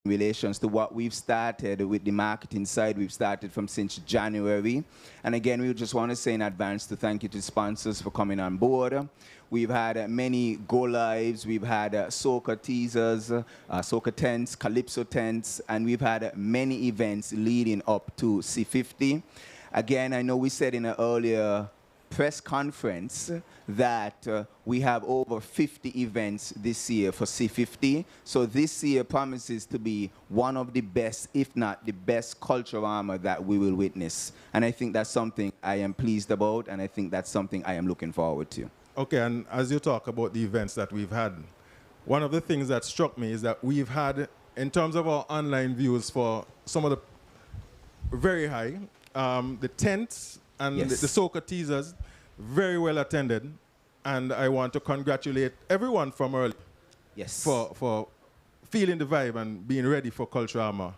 in relations to what we've started with the marketing side. We've started from since January. And again, we just want to say in advance to thank you to sponsors for coming on board. We've had many go-lives. We've had soca teasers, soca tents, calypso tents, and we've had many events leading up to C50. Again, I know we said in an earlier press conference that we have over 50 events this year for C50. So this year promises to be one of the best, if not the best, Culturama that we will witness. And I think that's something I am pleased about, and I think that's something I am looking forward to. Okay, and as you talk about the events that we've had, one of the things that struck me is that we've had, in terms of our online views for some of the very high, the tents and Yes. the soca teasers, very well attended. And I want to congratulate everyone from early Yes. for feeling the vibe and being ready for Culturama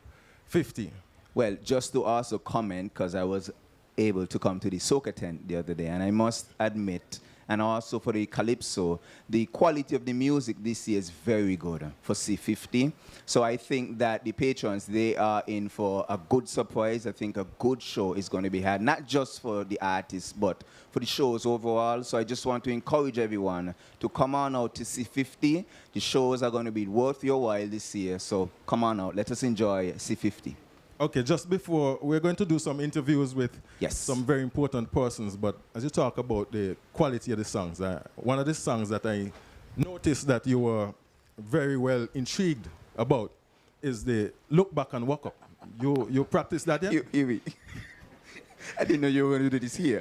50. Well, just to also comment, because I was able to come to the soca tent the other day, and I must admit, and also for the calypso, the quality of the music this year is very good for C50. So I think that the patrons, they are in for a good surprise. I think a good show is going to be had, not just for the artists, but for the shows overall. So I just want to encourage everyone to come on out to C50. The shows are going to be worth your while this year. So come on out. Let us enjoy C50. Okay, just before, we're going to do some interviews with Yes. some very important persons, but as you talk about the quality of the songs, one of the songs that I noticed that you were very well intrigued about is the Look Back and Walk Up. You practice that yet? I didn't know you were going to do this here.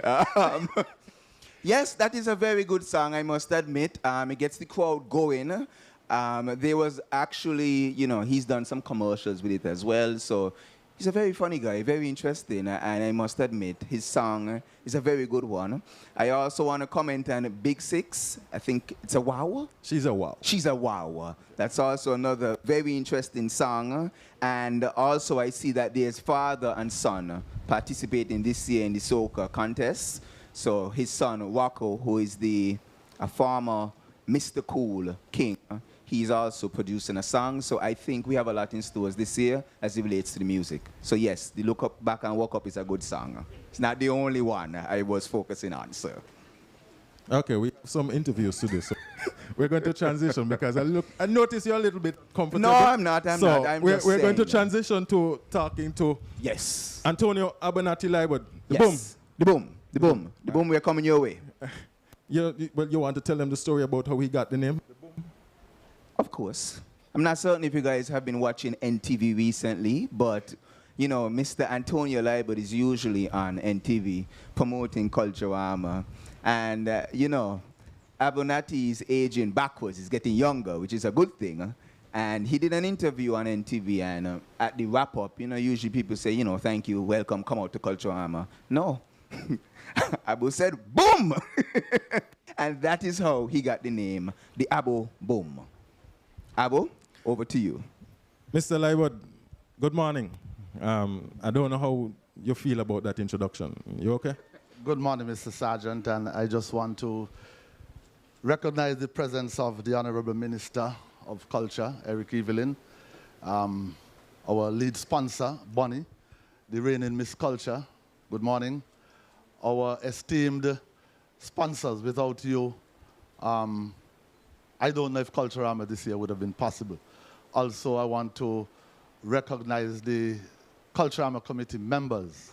Yes, that is a very good song, I must admit. It gets the crowd going. There was actually, you know, he's done some commercials with it as well, so he's a very funny guy, very interesting, and I must admit, his song is a very good one. I also want to comment on Big Six. I think it's a wow. She's a wow. She's a wow. That's also another very interesting song. And also I see that there's father and son participating this year in the soca contest. So his son, Wako, who is a former Mr. Cool King, he's also producing a song. So I think we have a lot in stores this year as it relates to the music. So yes, the Look Up, Back and Walk Up is a good song. It's not the only one I was focusing on, sir. Okay, we have some interviews to do, so we're going to transition because I notice you're a little bit comfortable. No, I'm not. I'm not. I'm we're just going to saying. transition to talking to Yes. Antonio Abernathy Libert. The Yes. The boom. The boom. The boom, we're coming your way. Well, you want to tell them the story about how he got the name? Of course. I'm not certain if you guys have been watching NTV recently, but, you know, Mr. Antonio Libert is usually on NTV promoting Culturama. And, you know, Abernathy is aging backwards. He's getting younger, which is a good thing. And he did an interview on NTV, and at the wrap-up, you know, usually people say, you know, thank you, welcome, come out to Culturama. No. Abu said, boom! And that is how he got the name, the Abu Boom. Abu, over to you. Mr. Libert, good morning. I don't know how you feel about that introduction. You okay? Good morning, Mr. Sergeant, and I just want to recognize the presence of the Honorable Minister of Culture, Eric Evelyn, our lead sponsor, Bonnie, the reigning Miss Culture. Good morning. Our esteemed sponsors, without you, I don't know if Culturama this year would have been possible. Also, I want to recognize the Culturama committee members.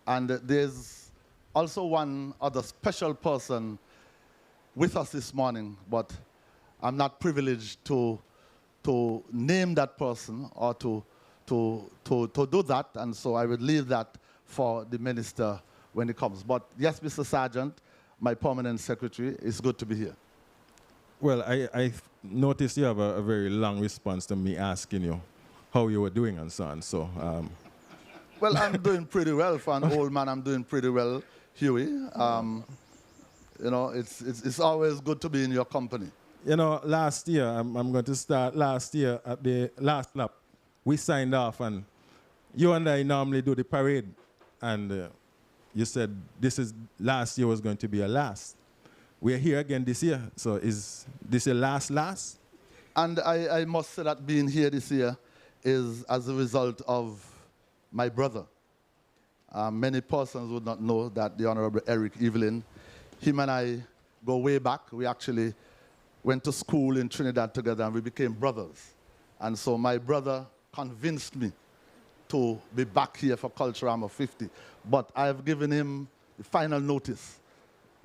And there's also one other special person with us this morning, but I'm not privileged to name that person or to do that, and so I would leave that for the minister when he comes. But yes, Mr. Sergeant, my permanent secretary, it's good to be here. Well, I noticed you have a very long response to me asking you how you were doing and so on. So, well, I'm doing pretty well. For an old man, I'm doing pretty well, Huey. You know, it's always good to be in your company. You know, last year, I'm going to start last year at the last lap. We signed off, and you and I normally do the parade. And you said last year was going to be a last. We're here again this year, so is this a last? And I must say that being here this year is as a result of my brother. Many persons would not know that the Honorable Eric Evelyn, him and I go way back. We actually went to school in Trinidad together and we became brothers. And so my brother convinced me to be back here for Culturama 50. But I've given him the final notice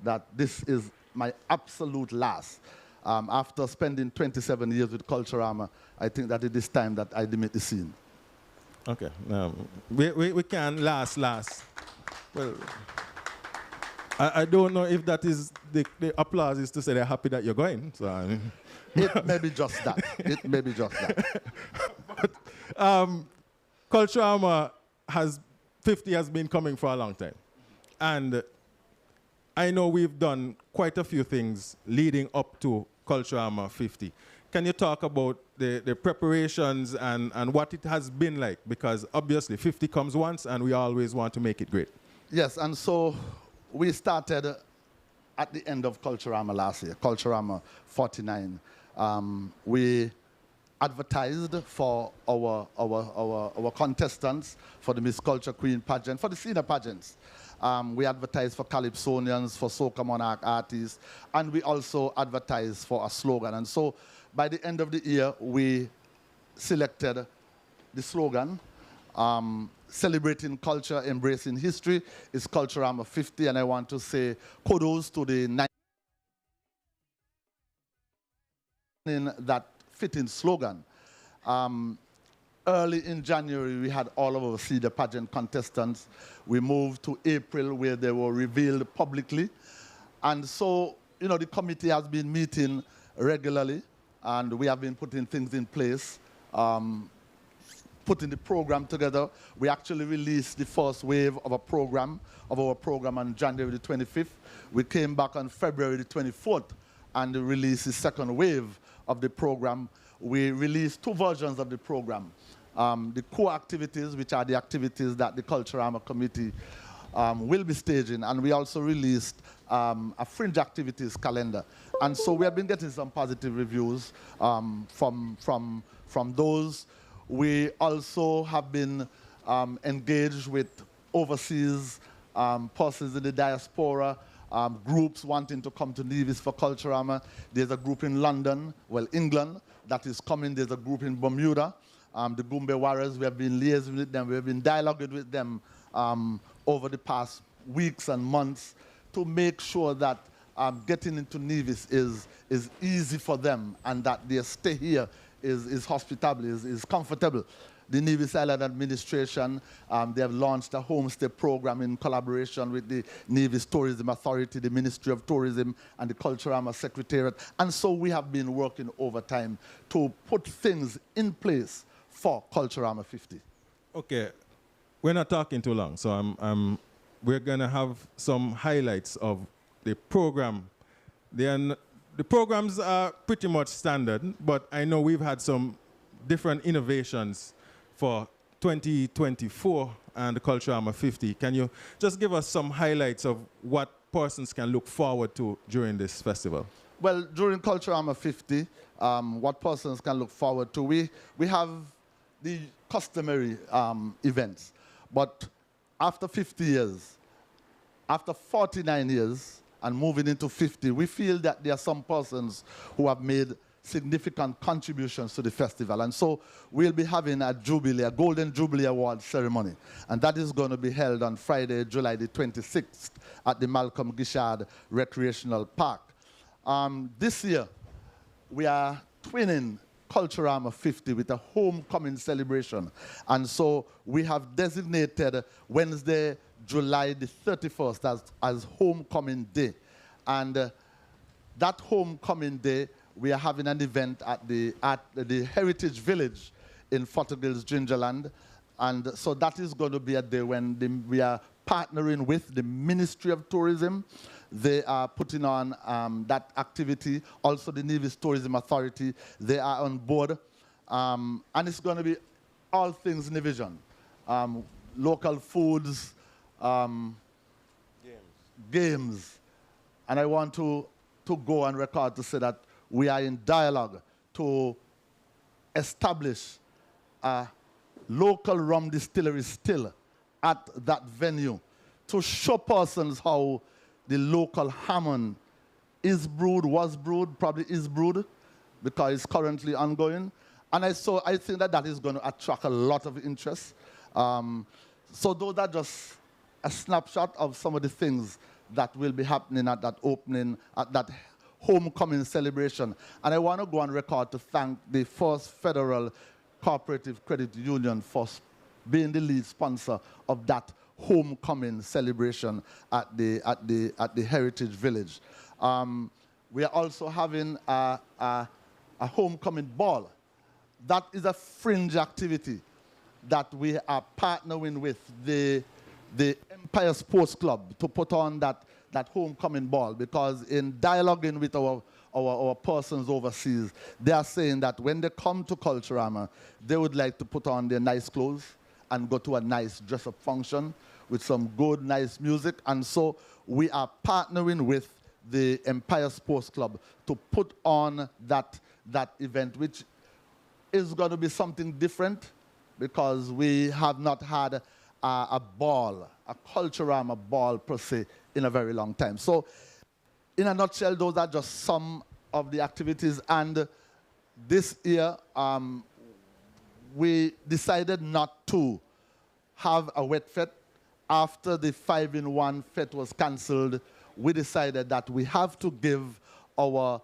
that this is my absolute last. After spending 27 years with Culturama, I think that it is time that I limit the scene. Okay, we can last. Well, I don't know if that is the applause is to say they're happy that you're going. So I mean. It may be just that. It may be just that. But Culturama 50 has been coming for a long time. And I know we've done quite a few things leading up to Culturama 50. Can you talk about the preparations and what it has been like? Because obviously 50 comes once and we always want to make it great. Yes, and so we started at the end of Culturama last year, Culturama 49. We advertised for our contestants for the Miss Culture Queen pageant, for the senior pageants. We advertised for Calypsonians, for Soca Monarch artists, and we also advertised for a slogan. And so by the end of the year, we selected the slogan, celebrating culture, embracing history, is Culturama 50. And I want to say kudos to the that fitting slogan. Early in January, we had all of our senior pageant contestants. We moved to April, where they were revealed publicly. And so, you know, the committee has been meeting regularly, and we have been putting things in place, putting the program together. We actually released the first wave of our program on January the 25th. We came back on February the 24th and released the second wave of the program. We released 2 versions of the program. The core activities, which are the activities that the Culturama committee will be staging, and we also released a fringe activities calendar. And so we have been getting some positive reviews from those. We also have been engaged with overseas persons in the diaspora, groups wanting to come to Nevis for Culturama. There's a group in London, well, England, that is coming. There's a group in Bermuda, the Gumbe Warriors. We have been liaising with them. We have been dialoguing with them over the past weeks and months to make sure that getting into Nevis is easy for them, and that their stay here is hospitable, is comfortable. The Nevis Island Administration, they have launched a homestay program in collaboration with the Nevis Tourism Authority, the Ministry of Tourism, and the Culturama Secretariat. And so we have been working overtime to put things in place for Culturama 50. Okay, we're not talking too long, so we're going to have some highlights of the program. The programs are pretty much standard, but I know we've had some different innovations for 2024 and the Culturama 50. Can you just give us some highlights of what persons can look forward to during this festival? Well, during Culturama 50, what persons can look forward to, we have the customary events. But after 50 years, after 49 years, and moving into 50, we feel that there are some persons who have made significant contributions to the festival. And so we'll be having a Jubilee, a Golden Jubilee Award ceremony. And that is going to be held on Friday, July the 26th at the Malcolm Gishard Recreational Park. This year, we are twinning Culturama 50 with a homecoming celebration. And so we have designated Wednesday, July the 31st as Homecoming Day. And that Homecoming Day, we are having an event at the Heritage Village in Fottergill's Gingerland. And so that is going to be a day when we are partnering with the Ministry of Tourism. They are putting on that activity. Also the Nevis Tourism Authority, they are on board. And it's going to be all things Nevision. Local foods, games. And I want to go on record to say that we are in dialogue to establish a local rum distillery still at that venue to show persons how the local Hammond is brewed, was brewed, probably is brewed, because it's currently ongoing. And I think that is going to attract a lot of interest. So those are just a snapshot of some of the things that will be happening at that opening, at that homecoming celebration. And I want to go on record to thank the First Federal Cooperative Credit Union for being the lead sponsor of that homecoming celebration at the Heritage Village. We are also having a homecoming ball. That is a fringe activity that we are partnering with the Empire Sports Club to put on that homecoming ball, because in dialoguing with our persons overseas, they are saying that when they come to Culturama, they would like to put on their nice clothes and go to a nice dress-up function with some good, nice music. And so we are partnering with the Empire Sports Club to put on that event, which is going to be something different, because we have not had a ball, a Culturama ball per se, in a very long time. So in a nutshell, those are just some of the activities. And this year, we decided not to have a wet fete. After the 5-in-1 fete was cancelled, we decided that we have to give our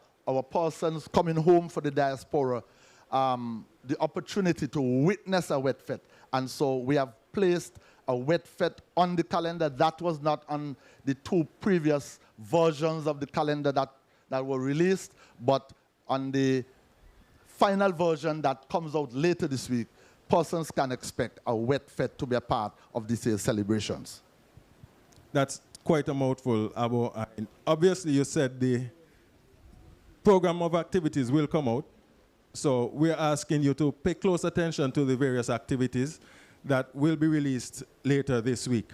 persons coming home for the diaspora the opportunity to witness a wet fete. And so we have placed a wet fete on the calendar. That was not on the 2 previous versions of the calendar that were released, but on the final version that comes out later this week, persons can expect a wet fete to be a part of this year's celebrations. That's quite a mouthful, Abo. Obviously, you said the program of activities will come out. So we're asking you to pay close attention to the various activities that will be released later this week.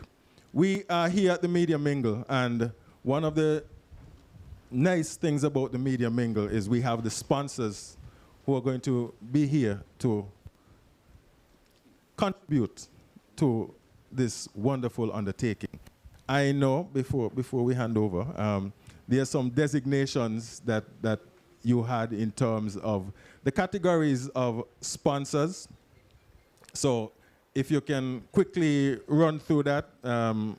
We are here at the Media Mingle, and one of the nice things about the Media Mingle is we have the sponsors who are going to be here to contribute to this wonderful undertaking. I know, before we hand over, there are some designations that you had in terms of the categories of sponsors. So if you can quickly run through that,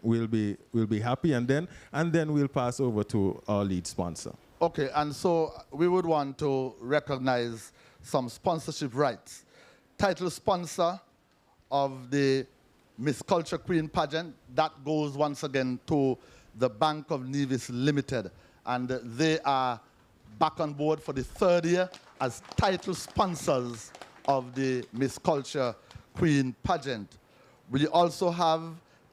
we'll be happy, and then we'll pass over to our lead sponsor. Okay, and so we would want to recognize some sponsorship rights. Title sponsor of the Miss Culture Queen pageant, that goes once again to the Bank of Nevis Limited, and they are back on board for the 3rd year as title sponsors of the Miss Culture Queen pageant. We also have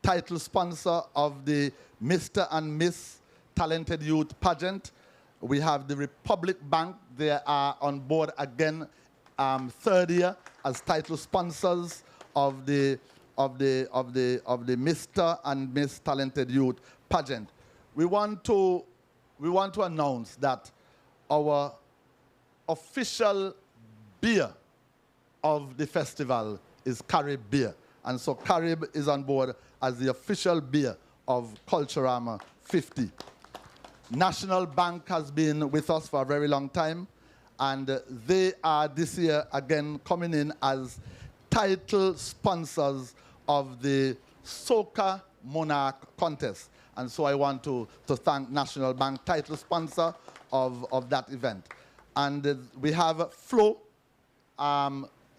title sponsor of the Mr. and Miss Talented Youth pageant. We have the Republic Bank. They are on board again, 3rd year as title sponsors of the Mr. and Miss Talented Youth pageant. We want to announce that our official beer of the festival is Carib beer. And so Carib is on board as the official beer of Culturama 50. National Bank has been with us for a very long time, and they are this year again coming in as title sponsors of the Soca Monarch contest. And so I want to thank National Bank, title sponsor of that event. And we have Flow.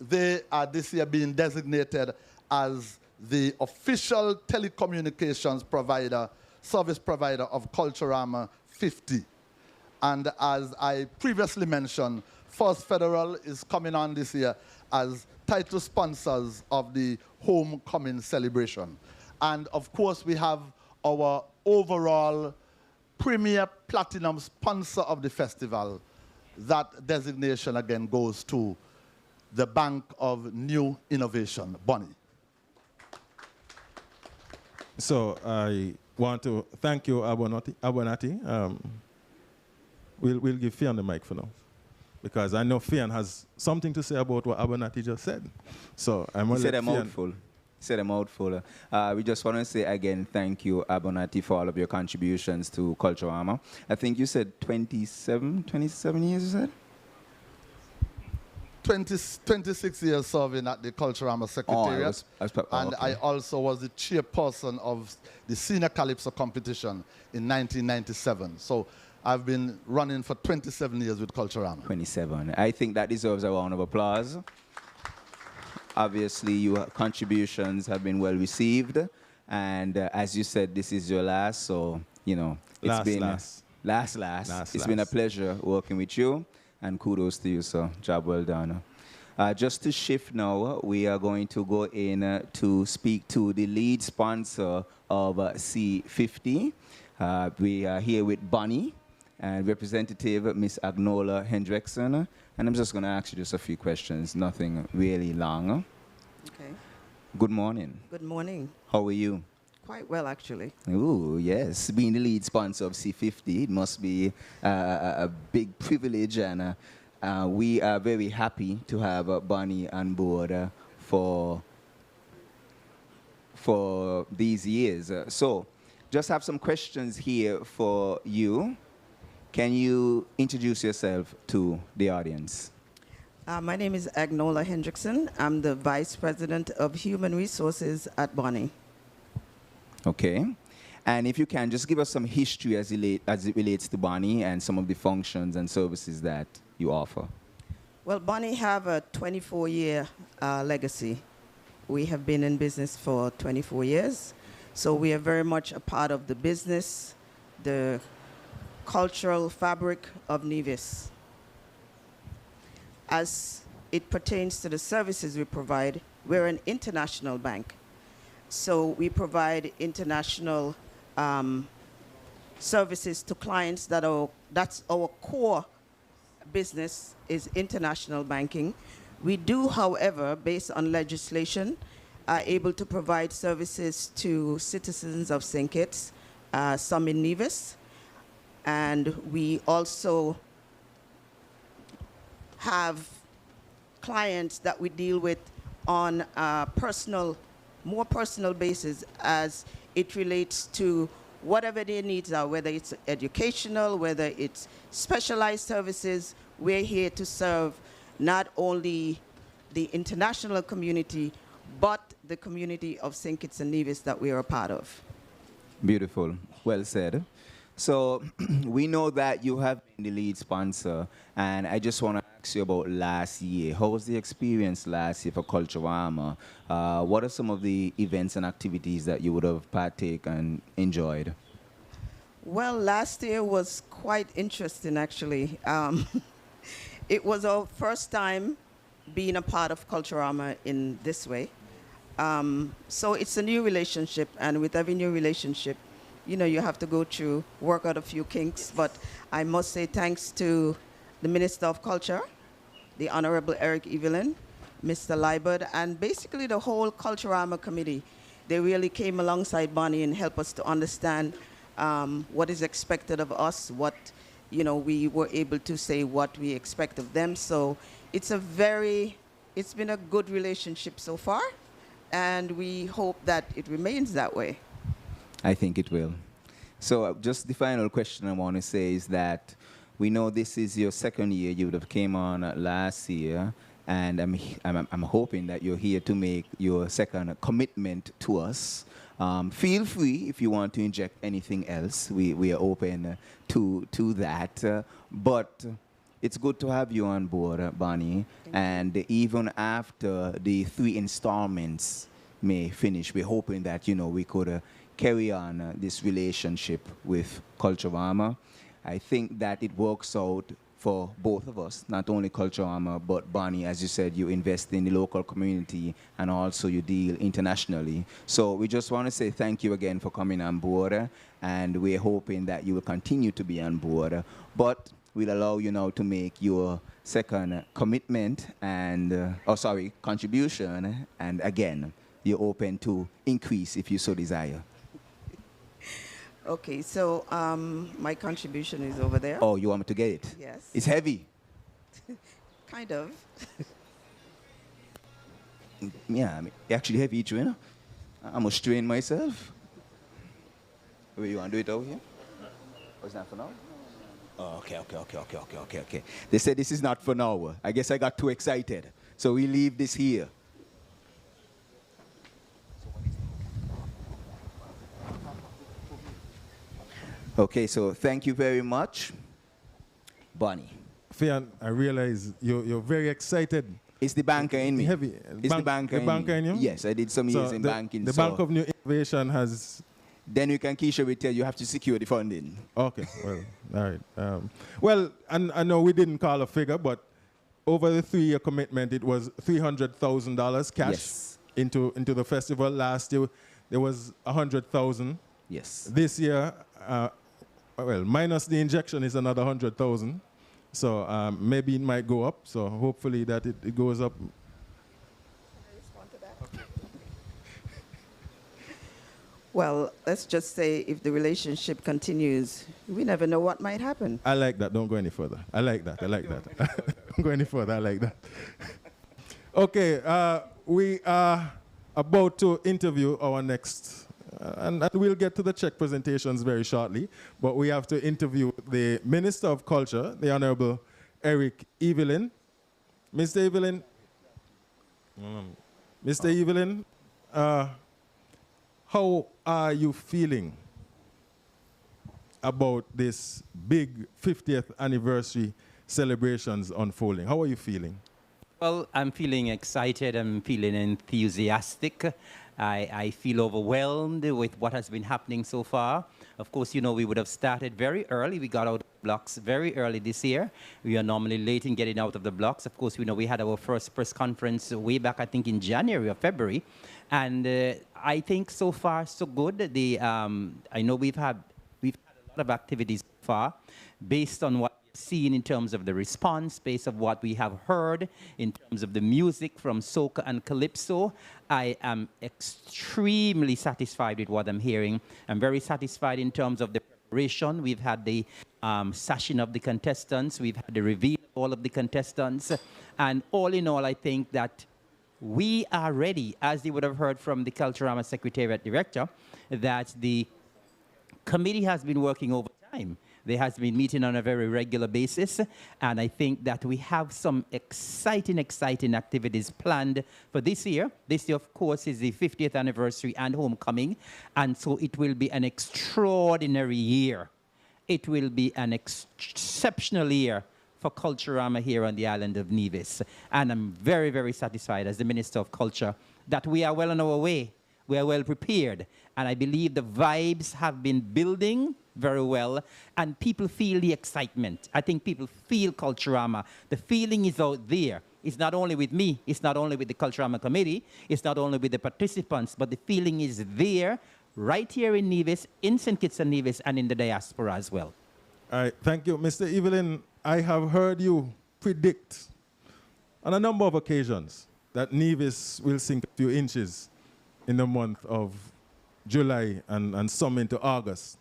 They are this year being designated as the official telecommunications provider, service provider of Culturama 50. And as I previously mentioned, First Federal is coming on this year as title sponsors of the homecoming celebration. And of course, we have our overall premier platinum sponsor of the festival. That designation again goes to the Bank of New Innovation, Bonnie. So I want to thank you, Abonati. We'll give Fiona the mic for now. because I know Fian has something to say about what Abernathy just said. So I'm He going to said a mouthful. He said a mouthful. We just want to say again, thank you, Abernathy, for all of your contributions to Culturama. I think you said 27 years, you said? 26 years serving at the Culturama Secretariat. And okay. I also was the chairperson of the Senior Calypso competition in 1997. So I've been running for 27 years with Culturama. 27. I think that deserves a round of applause. Obviously, your contributions have been well received. And as you said, this is your last, so, you know, it's been a pleasure working with you. And kudos to you, sir. Job well done. Just to shift now, we are going to go in to speak to the lead sponsor of C50. We are here with Bonnie and Representative Miss Agnola Hendrickson. And I'm just going to ask you just a few questions, nothing really long. Okay. Good morning. Good morning. How are you? Quite well, actually. Oh, yes. Being the lead sponsor of C50, it must be a big privilege, and we are very happy to have Bonnie on board for these years. So, just have some questions here for you. Can you introduce yourself to the audience? My name is Agnola Hendrickson. I'm the Vice President of Human Resources at Bonnie. Okay. And if you can, just give us some history as it relates to Bonnie and some of the functions and services that you offer. Well, Bonnie have a 24-year legacy. We have been in business for 24 years. So we are very much a part of the business, the cultural fabric of Nevis. As it pertains to the services we provide, we're an international bank. So we provide international services to clients that's our core business is international banking. We do, however, based on legislation, are able to provide services to citizens of St. Kitts, some in Nevis, and we also have clients that we deal with on a more personal basis as it relates to whatever their needs are, whether it's educational, whether it's specialized services. We're here to serve not only the international community, but the community of St. Kitts and Nevis that we are a part of. Beautiful. Well said. So we know that you have been the lead sponsor, and I just want to ask you about last year. How was the experience last year for Culturama? What are some of the events and activities that you would have partaken and enjoyed? Well, last year was quite interesting, actually. It was our first time being a part of Culturama in this way. So it's a new relationship, and with every new relationship, you know, you have to go through, work out a few kinks. But I must say thanks to the Minister of Culture, the Honorable Eric Evelyn, Mr. Liebert, and basically the whole Culturama committee. They really came alongside Bonnie and helped us to understand what is expected of us, what, you know, we were able to say what we expect of them. So it's been a good relationship so far, and we hope that it remains that way. I think it will. So just the final question I want to say is that we know this is your second year. You would have came on last year, and I'm hoping that you're here to make your second commitment to us. Feel free if you want to inject anything else. We are open to that. But it's good to have you on board, Bonnie. And even after the 3 installments may finish, we're hoping that, you know, we could carry on this relationship with Culturama. I think that it works out for both of us, not only Culturama, but Bonnie, as you said, you invest in the local community and also you deal internationally. So we just want to say thank you again for coming on board, and we're hoping that you will continue to be on board. But we'll allow you now to make your second commitment and, contribution, and again, you're open to increase if you so desire. Okay, so my contribution is over there. Oh, you want me to get it? Yes. It's heavy. Kind of. Yeah, I mean, actually heavy each, you know. I'm a strain myself. Where you want to do it over here? Oh, it's not for now? Oh, okay. They said this is not for now. I guess I got too excited. So we leave this here. Okay, so thank you very much, Bonnie. Fian, I realize you're very excited. It's the banker in me. Heavy. It's the banker in you? Yes, I did some years in banking. The Bank of New Innovation has... Then you can, Keisha will tell you have to secure the funding. Okay, well, all right. Well, and I know we didn't call a figure, but over the 3-year commitment, it was $300,000 cash into the festival. Last year, there was 100,000. Yes. This year, well, minus the injection is another 100,000. So maybe it might go up. So hopefully that it goes up. Can I respond to that? Okay. Well, let's just say if the relationship continues, we never know what might happen. I like that. Don't go any further. I like that. Don't go any further. I like that. Okay, we are about to interview our next, and we'll get to the check presentations very shortly, but we have to interview the Minister of Culture, the Honorable Eric Evelyn. Mr. Evelyn, how are you feeling about this big 50th anniversary celebrations unfolding? How are you feeling? Well, I'm feeling excited. I'm feeling enthusiastic. I feel overwhelmed with what has been happening so far. Of course, you know, we would have started very early. We got out of the blocks very early this year. We are normally late in getting out of the blocks. Of course, we know we had our first press conference way back, I think, in January or February. And I think so far, so good. I know we've had a lot of activities so far based on what we've seen in terms of the response, based on what we have heard in terms of the music from soca and calypso. I am extremely satisfied with what I'm hearing. I'm very satisfied in terms of the preparation. We've had the sashing of the contestants. We've had the reveal of all of the contestants. And all in all, I think that we are ready, as you would have heard from the Culturama Secretariat Director, that the committee has been working overtime. They has been meeting on a very regular basis, and I think that we have some exciting activities planned for this year. This year, of course, is the 50th anniversary and homecoming, and so it will be an extraordinary year. It will be an exceptional year for Culturama here on the island of Nevis. And I'm very, very satisfied as the Minister of Culture that we are well on our way. We are well prepared. And I believe the vibes have been building very well, and people feel the excitement. I think people feel Culturama. The feeling is out there. It's not only with me, it's not only with the Culturama Committee, it's not only with the participants, but the feeling is there right here in Nevis, in St. Kitts and Nevis, and in the diaspora as well. All right, thank you. Mr. Evelyn, I have heard you predict on a number of occasions that Nevis will sink a few inches in the month of July and some into August.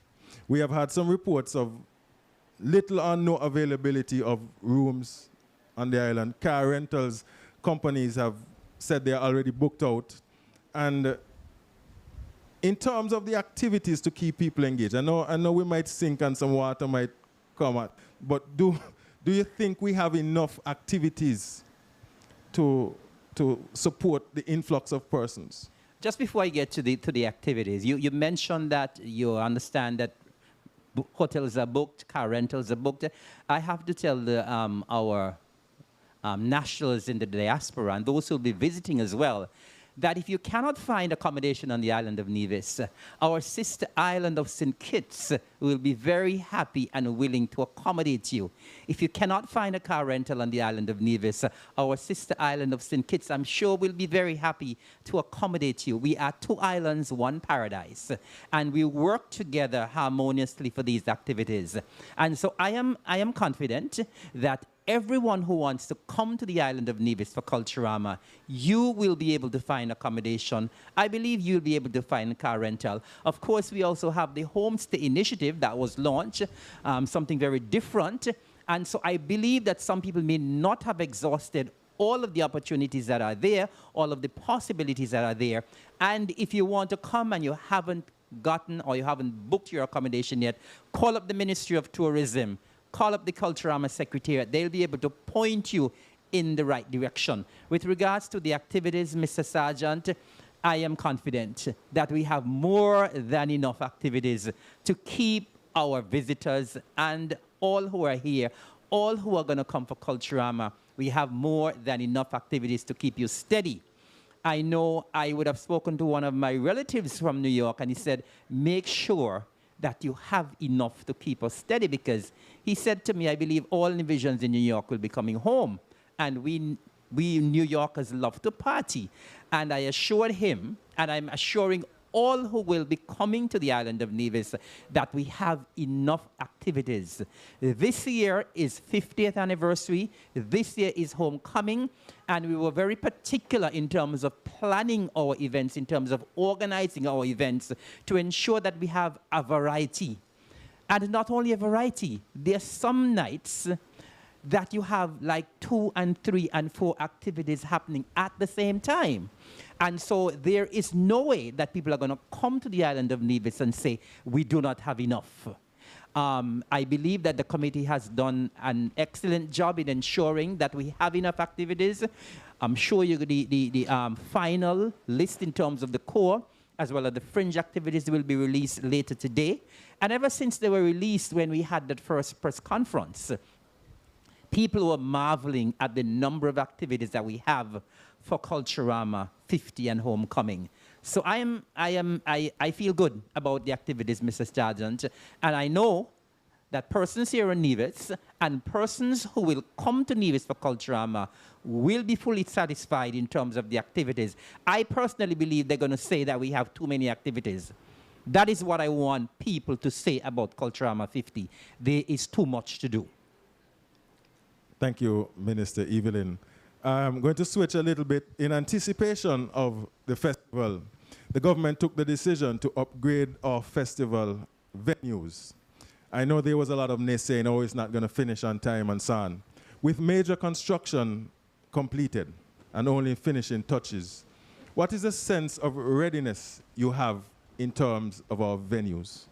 We have had some reports of little or no availability of rooms on the island. Car rentals companies have said they're already booked out. And in terms of the activities to keep people engaged, I know we might sink and some water might come out, but do you think we have enough activities to support the influx of persons? Just before I get to the activities, you mentioned that you understand that hotels are booked, car rentals are booked. I have to tell our nationals in the diaspora and those who will be visiting as well, that if you cannot find accommodation on the island of Nevis, our sister island of St. Kitts will be very happy and willing to accommodate you. If you cannot find a car rental on the island of Nevis, our sister island of St. Kitts, I'm sure, will be very happy to accommodate you. We are two islands, one paradise, and we work together harmoniously for these activities. And so I am confident that everyone who wants to come to the island of Nevis for Culturama, you will be able to find accommodation. I believe you'll be able to find car rental. Of course, we also have the homestay initiative that was launched, something very different. And so I believe that some people may not have exhausted all of the opportunities that are there, all of the possibilities that are there. And if you want to come and you haven't gotten or you haven't booked your accommodation yet, call up the Ministry of Tourism, call up the Culturama Secretariat. They'll be able to point you in the right direction. With regards to the activities, Mr. Sergeant, I am confident that we have more than enough activities to keep our visitors and all who are here, all who are going to come for Culturama. We have more than enough activities to keep you steady. I know I would have spoken to one of my relatives from New York, and he said, make sure that you have enough to keep us steady, because he said to me, I believe all Nivisions in New York will be coming home, and we New Yorkers love to party. And I assured him, and I'm assuring all who will be coming to the island of Nevis, that we have enough activities. This year is 50th anniversary. This year is homecoming. And we were very particular in terms of planning our events, in terms of organizing our events, to ensure that we have a variety. And not only a variety, there are some nights that you have like 2 and 3 and 4 activities happening at the same time. And so there is no way that people are going to come to the island of Nevis and say, we do not have enough. I believe that the committee has done an excellent job in ensuring that we have enough activities. I'm sure you the final list in terms of the core, as well as the fringe activities, will be released later today. And ever since they were released when we had that first press conference, people were marveling at the number of activities that we have for Culturama 50 and homecoming. So I feel good about the activities, Mr. Sergeant, and I know that persons here in Nevis and persons who will come to Nevis for Culturama will be fully satisfied in terms of the activities. I personally believe they're going to say that we have too many activities. That is what I want people to say about Culturama 50. There is too much to do. Thank you, Minister Evelyn. I'm going to switch a little bit. In anticipation of the festival, the government took the decision to upgrade our festival venues. I know there was a lot of naysaying, oh, it's not going to finish on time and so on. With major construction completed and only finishing touches, what is the sense of readiness you have in terms of our venues?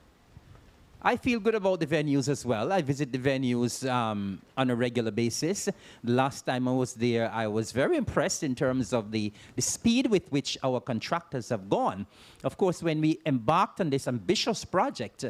I feel good about the venues as well. I visit the venues on a regular basis. The last time I was there, I was very impressed in terms of the speed with which our contractors have gone. Of course, when we embarked on this ambitious project,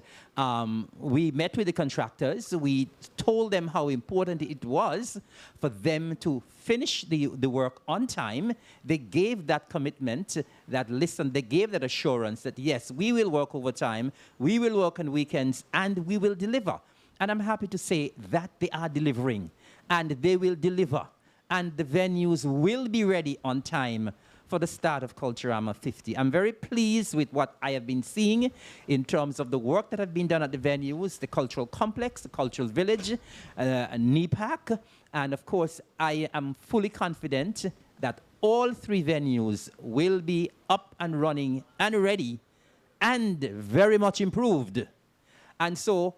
we met with the contractors. We told them how important it was for them to finish the work on time. They gave that commitment, they gave that assurance that, yes, we will work overtime, we will work on weekends, and we will deliver. And I'm happy to say that they are delivering, and they will deliver. And the venues will be ready on time for the start of Culturama 50. I'm very pleased with what I have been seeing in terms of the work that have been done at the venues, the cultural complex, the cultural village, NEPAC, and of course, I am fully confident that all 3 venues will be up and running and ready and very much improved. And so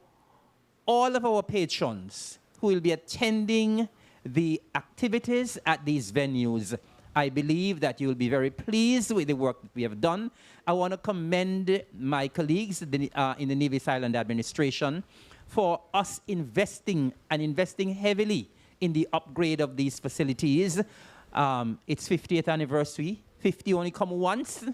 all of our patrons who will be attending the activities at these venues, I believe that you will be very pleased with the work that we have done. I want to commend my colleagues in the Nevis Island administration for us investing heavily in the upgrade of these facilities. It's 50th anniversary. 50 only come once,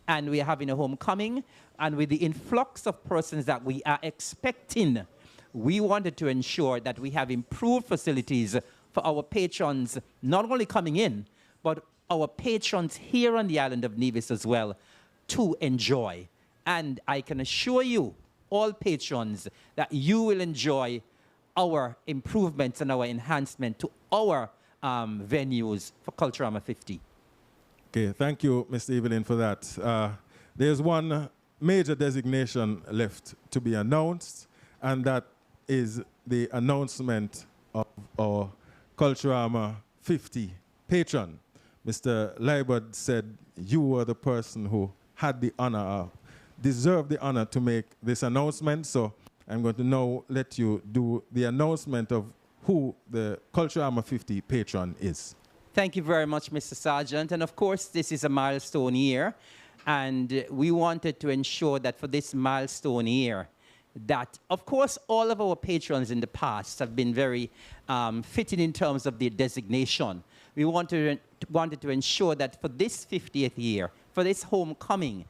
and we are having a homecoming. And with the influx of persons that we are expecting, we wanted to ensure that we have improved facilities for our patrons, not only coming in, but our patrons here on the island of Nevis as well, to enjoy. And I can assure you, all patrons, that you will enjoy our improvements and our enhancement to our venues for Culturama 50. Okay, thank you, Mr. Evelyn, for that. There's one major designation left to be announced, and that is the announcement of our Culturama 50 patron. Mr. Leibert said you were the person who had the honor, deserved the honor to make this announcement, so I'm going to now let you do the announcement of who the Culturama 50 patron is. Thank you very much, Mr. Sergeant. And of course, this is a milestone year. And we wanted to ensure that for this milestone year, that, of course, all of our patrons in the past have been very fitting in terms of their designation. We wanted to ensure that for this 50th year, for this homecoming,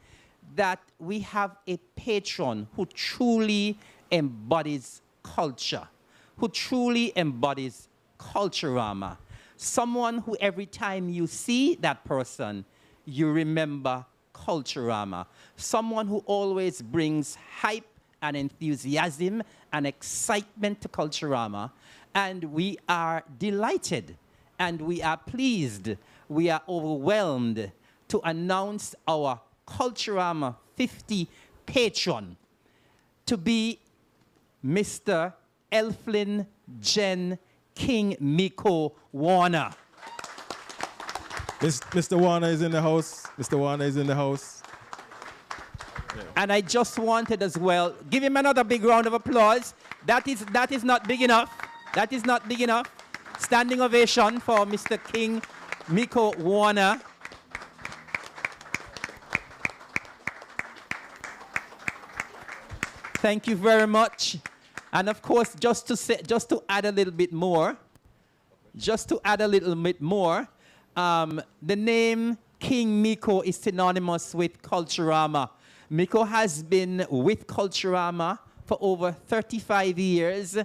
that we have a patron who truly embodies culture, who truly embodies Culturama. Someone who every time you see that person, you remember Culturama. Someone who always brings hype and enthusiasm and excitement to Culturama. And we are delighted and we are pleased, we are overwhelmed to announce our Culturama 50 patron to be Mr. Elflin Jen King Miko Warner. Mr. Warner is in the house. Mr. Warner is in the house. And I just wanted as well, give him another big round of applause. That is not big enough. That is not big enough. Standing ovation for Mr. King Miko Warner. Thank you very much. And of course, just to add a little bit more, the name King Miko is synonymous with Culturama. Miko has been with Culturama for over 35 years.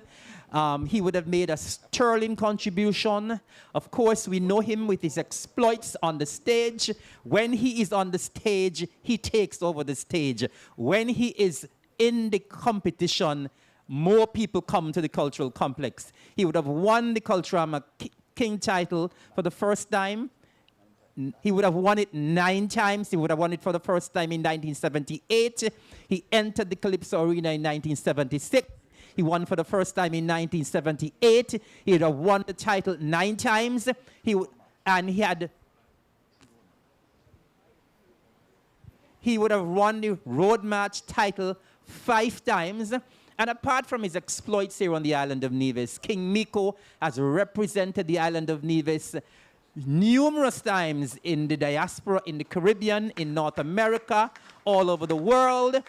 He would have made a sterling contribution. Of course, we know him with his exploits on the stage. When he is on the stage, he takes over the stage. When he is in the competition, more people come to the cultural complex. He would have won the Culturama King title for the first time. He would have won it 9 times. He would have won it for the first time in 1978. He entered the Calypso Arena in 1976. He won for the first time in 1978. He would have won the title 9 times. He would have won the Road March title 5 times. And apart from his exploits here on the island of Nevis, King Miko has represented the island of Nevis numerous times in the diaspora, in the Caribbean, in North America, all over the world.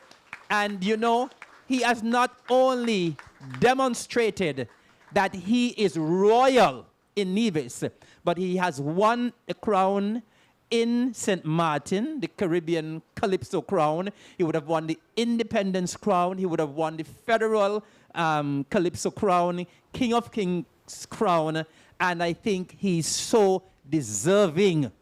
And you know, he has not only demonstrated that he is royal in Nevis, but he has won a crown in St. Martin, the Caribbean Calypso crown. He would have won the Independence crown. He would have won the Federal Calypso crown, King of Kings crown. And I think he's so deserving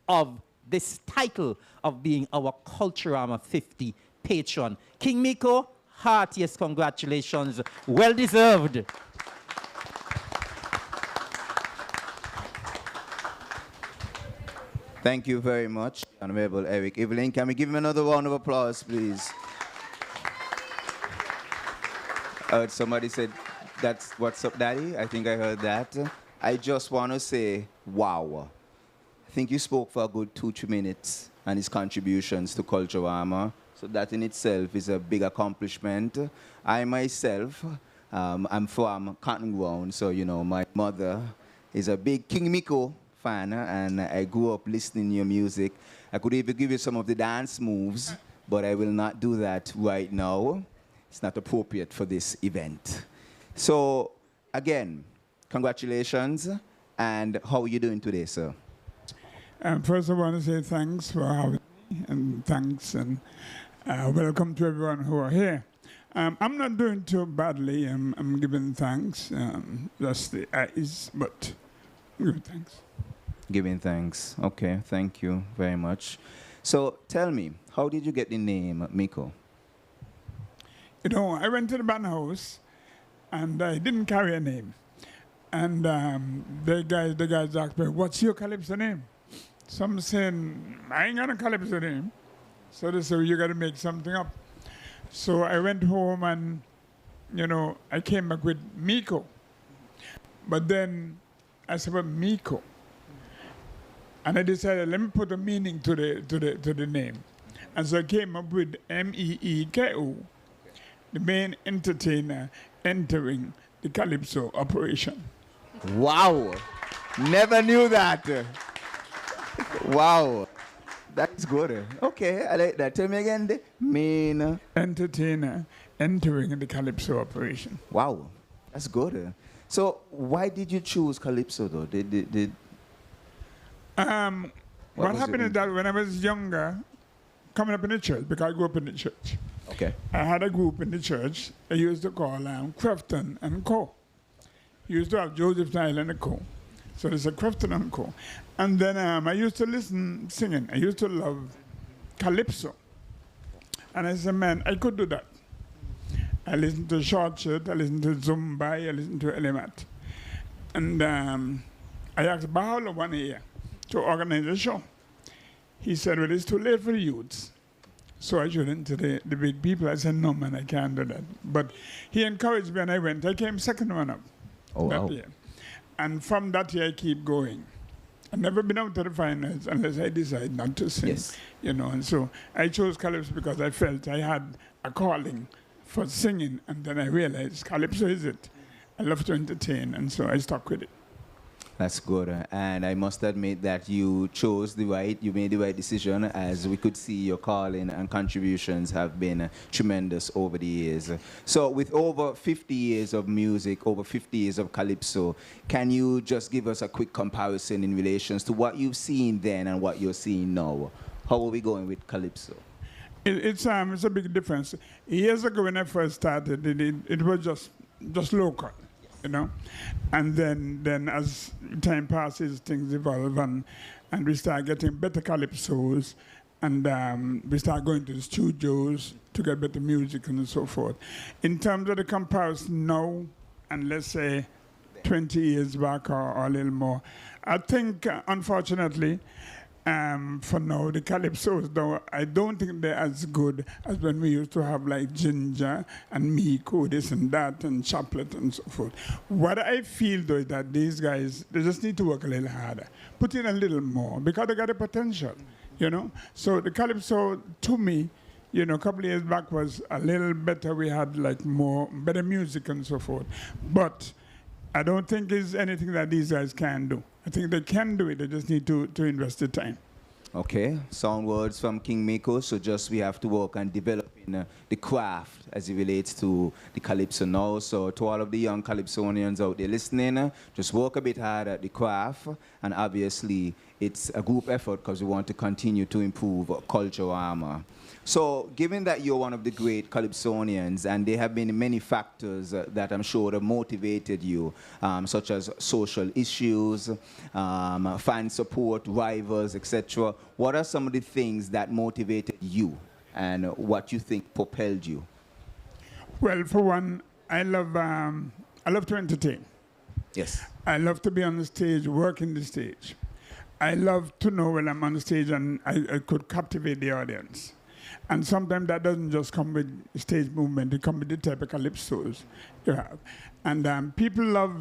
of this title of being our Culturama 50 patron. King Miko, heartiest congratulations. Well deserved. Thank you very much, Honorable Eric Evelyn. Can we give him another round of applause, please? Somebody said, "That's what's up, Daddy." I think I heard that. I just want to say, wow. I think you spoke for a good 2-3 minutes on his contributions to Culturama. So that in itself is a big accomplishment. I myself, I'm from Cotton Ground, so you know, my mother is a big King Miko fan, and I grew up listening to your music. I could even give you some of the dance moves, but I will not do that right now. It's not appropriate for this event. So, again, congratulations, and how are you doing today, sir? First, I want to say thanks for having me, and thanks, and welcome to everyone who are here. I'm not doing too badly. I'm giving thanks. Just the eyes, but I'm giving thanks. Giving thanks. Okay, thank you very much. So tell me, how did you get the name Miko? You know, I went to the band house, and I didn't carry a name. And the guys asked me, "What's your Calypso name?" So I'm saying, "I ain't got a Calypso name." So they said, "You got to make something up." So I went home and, you know, I came back with Miko. But then I said, "But Miko." And I decided, let me put a meaning to the name. And so I came up with MEEKO, the main entertainer entering the Calypso operation. Wow. Never knew that. Wow. That's good. Okay, I like that. Tell me again. The main. Entertainer entering the Calypso operation. Wow. That's good. So why did you choose Calypso though? What was happened it? is that when I was younger, coming up in the church, because I grew up in the church, Okay. I had a group in the church I used to call Crefton and Co. Used to have Joseph Nile and Co. So there's a Crefton and Co. And then I used to listen singing. I used to love Calypso. And I said, man, I could do that. I listened to Short Shirt, I listened to Zumba, I listened to Elemat. And I asked Bahalo one year to organize a show. He said, well, it's too late for the youths. So I showed to the big people. I said, no, man, I can't do that. But he encouraged me and I went. I came second one up that year. And from that year, I keep going. I've never been out to the finals unless I decide not to sing. Yes. You know, and so I chose Calypso because I felt I had a calling for singing. And then I realized Calypso is it. I love to entertain, and so I stuck with it. That's good. And I must admit that you made the right decision, as we could see your calling and contributions have been tremendous over the years. So with over 50 years of music, over 50 years of Calypso, can you just give us a quick comparison in relations to what you've seen then and what you're seeing now? How are we going with Calypso? It's a big difference. Years ago when I first started, it was just local. You know, and then as time passes, things evolve, and we start getting better calypsos, and we start going to the studios to get better music and so forth. In terms of the comparison now, and let's say 20 years back or a little more, I think, unfortunately, for now, the calypsos, though, I don't think they're as good as when we used to have like Ginger and Miko, this and that, and Chaplet and so forth. What I feel, though, is that these guys, they just need to work a little harder, put in a little more, because they got the potential, you know? So the calypso, to me, you know, a couple of years back was a little better. We had like better music and so forth. But I don't think it's anything that these guys can do. I think they can do it. They just need to invest the time. Okay, sound words from King Miko. So just we have to work on developing the craft as it relates to the Calypso now. So to all of the young Calypsonians out there listening, just work a bit hard at the craft. And obviously, it's a group effort because we want to continue to improve Culturama. So given that you're one of the great Calypsonians, and there have been many factors that I'm sure have motivated you, such as social issues, fan support, rivals, etc. What are some of the things that motivated you and what you think propelled you? Well, for one, I love to entertain. Yes. I love to be on the stage, working the stage. I love to know when I'm on the stage and I could captivate the audience. And sometimes that doesn't just come with stage movement, it comes with the type of calypsos you have. And people love,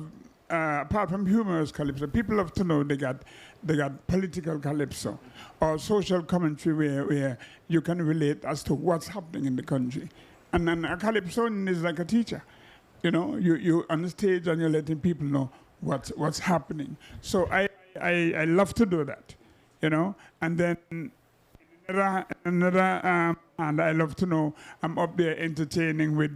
apart from humorous calypso, people love to know they got political calypso or social commentary where you can relate as to what's happening in the country. And then a calypsonian is like a teacher. You know, you're on the stage and you're letting people know what's happening. So I love to do that, you know. And then another and I love to know I'm up there entertaining with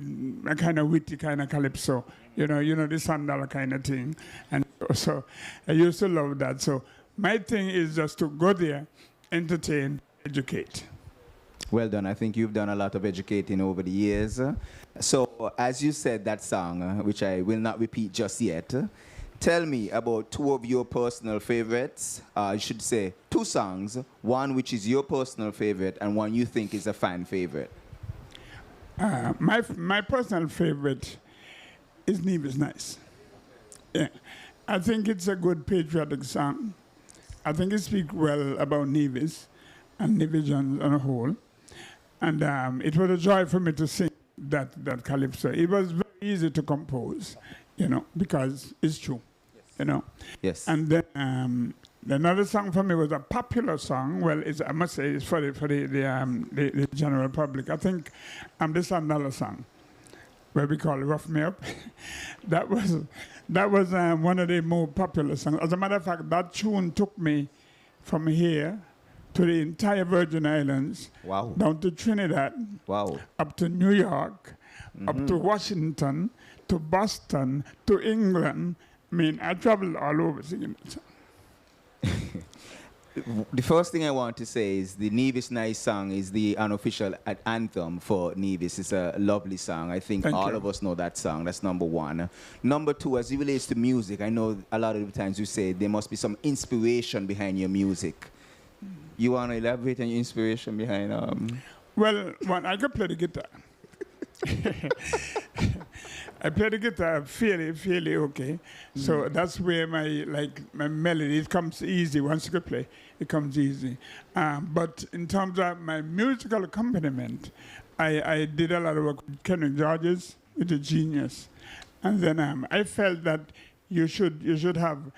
a kind of witty kind of calypso, you know the sandal kind of thing. And so I used to love that. So my thing is just to go there, entertain, educate. Well done. I think you've done a lot of educating over the years. So as you said that song, which I will not repeat just yet, tell me about two of your personal favorites. I should say two songs, one which is your personal favorite and one you think is a fan favorite. My personal favorite is Nevis Nice. Yeah, I think it's a good patriotic song. I think it speaks well about Nevis and Nevis on a whole. And it was a joy for me to sing that calypso. It was very easy to compose, you know, because it's true. You know. Yes. And then another song for me was a popular song. Well, I must say it's for the general public. I think the Sandala song. where we call Rough Me Up. that was one of the more popular songs. As a matter of fact, that tune took me from here to the entire Virgin Islands, Wow. down to Trinidad, Wow. up to New York, up to Washington, to Boston, to England. I mean, I traveled all over singing that song. The first thing I want to say is the Nevis Nice song is the unofficial anthem for Nevis. It's a lovely song. I think Thank all you. of us know that song. That's number one. Number two, as it relates to music, I know a lot of the times you say there must be some inspiration behind your music. You want to elaborate on your inspiration behind? Well, one, I could play the guitar. I play the guitar fairly okay. So that's where my melody, it comes easy. Once you can play, it comes easy. But in terms of my musical accompaniment, I did a lot of work with Kenrick Georges, with a genius. And then I felt that you should have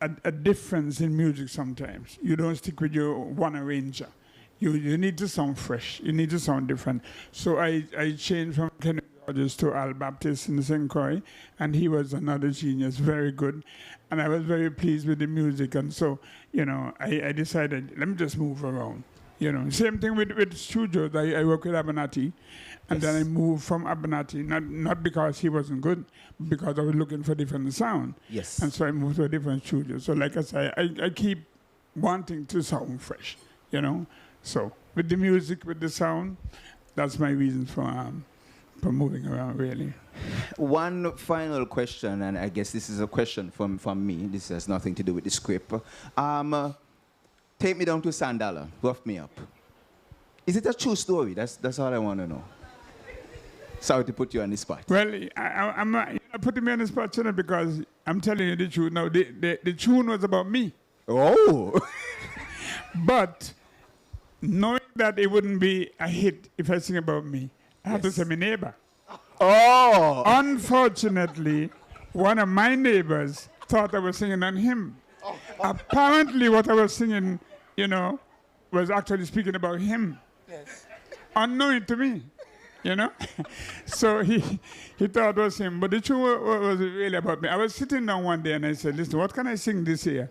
a difference in music sometimes. You don't stick with your one arranger. You need to sound fresh. You need to sound different. So I changed from Kenrick Georges to Al Baptist in the Senkoi, and he was another genius, very good. And I was very pleased with the music. And so, I decided, let me just move around. Same thing with studios. I work with Abernathy, and then I moved from Abernathy, not because he wasn't good, but because I was looking for different sound. Yes. And so I moved to a different studio. So like I say, I keep wanting to sound fresh, So with the music, with the sound, that's my reason for moving around, really. One final question, and I guess this is a question from me. This has nothing to do with the script. Take me down to Sandala. Rough Me Up. Is it a true story? That's all I want to know. Sorry to put you on the spot. Well, I'm not putting me on the spot, because I'm telling you the truth. Now, the tune was about me. Oh! But knowing that it wouldn't be a hit if I sing about me, I have to say my neighbor. Oh! Unfortunately, one of my neighbors thought I was singing on him. Apparently, what I was singing, was actually speaking about him. Yes. Unknowing to me, So he thought it was him. But the tune was really about me. I was sitting down one day and I said, listen, what can I sing this year?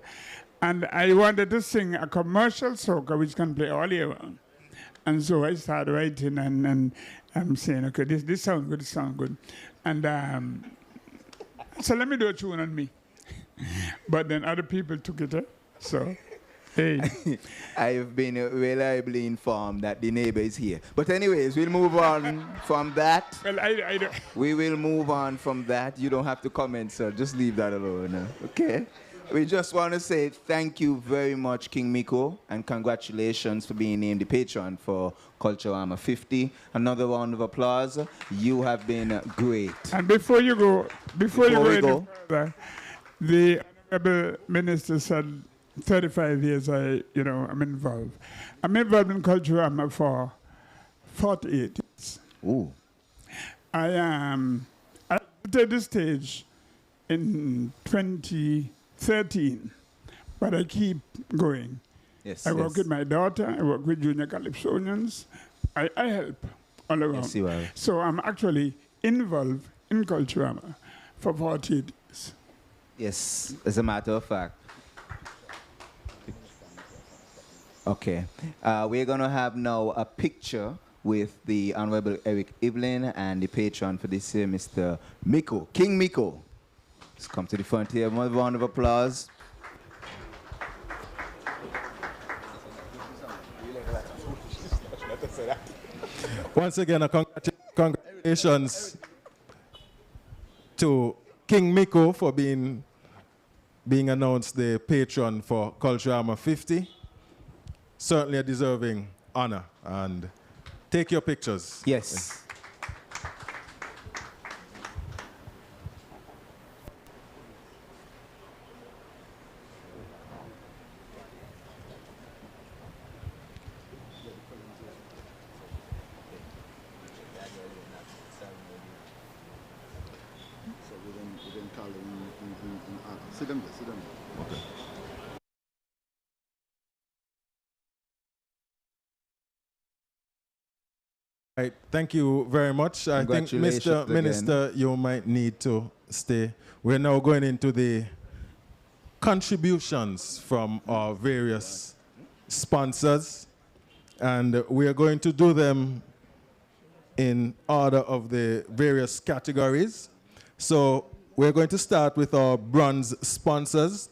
And I wanted to sing a commercial soca which can play all year round. And so I started writing and I'm saying, okay, this sounds good, this sounds good. And so let me do a tune on me. But then other people took it, so hey. I have been reliably informed that the neighbor is here. But anyways, we'll move on from that. Well, I don't. We will move on from that. You don't have to comment, sir. Just leave that alone, okay? We just want to say thank you very much, King Miko, and congratulations for being named the patron for Culturama 50. Another round of applause. You have been great. And before you go any further, the Honorable Minister said 35 years I'm involved. I'm involved in Culturama for 48 years. Ooh. I entered the stage in 2013, but I keep going. Yes, I work with my daughter, I work with junior calypsonians. I help all around. Yes, you are. So I'm actually involved in Culturama for 48 years. Yes, as a matter of fact. Okay. We're going to have now a picture with the Honorable Eric Evelyn and the patron for this year, Mr. Miko, King Miko. Let's come to the front here. One round of applause. Once again, congratulations to King Miko for being announced the patron for Culturama 50. Certainly a deserving honor. And take your pictures. Yes. Sit down there, sit down there. Okay. Right, thank you very much. I think, Congratulations Mr. again. Minister, you might need to stay. We're now going into the contributions from our various sponsors, and we are going to do them in order of the various categories. So we're going to start with our bronze sponsors,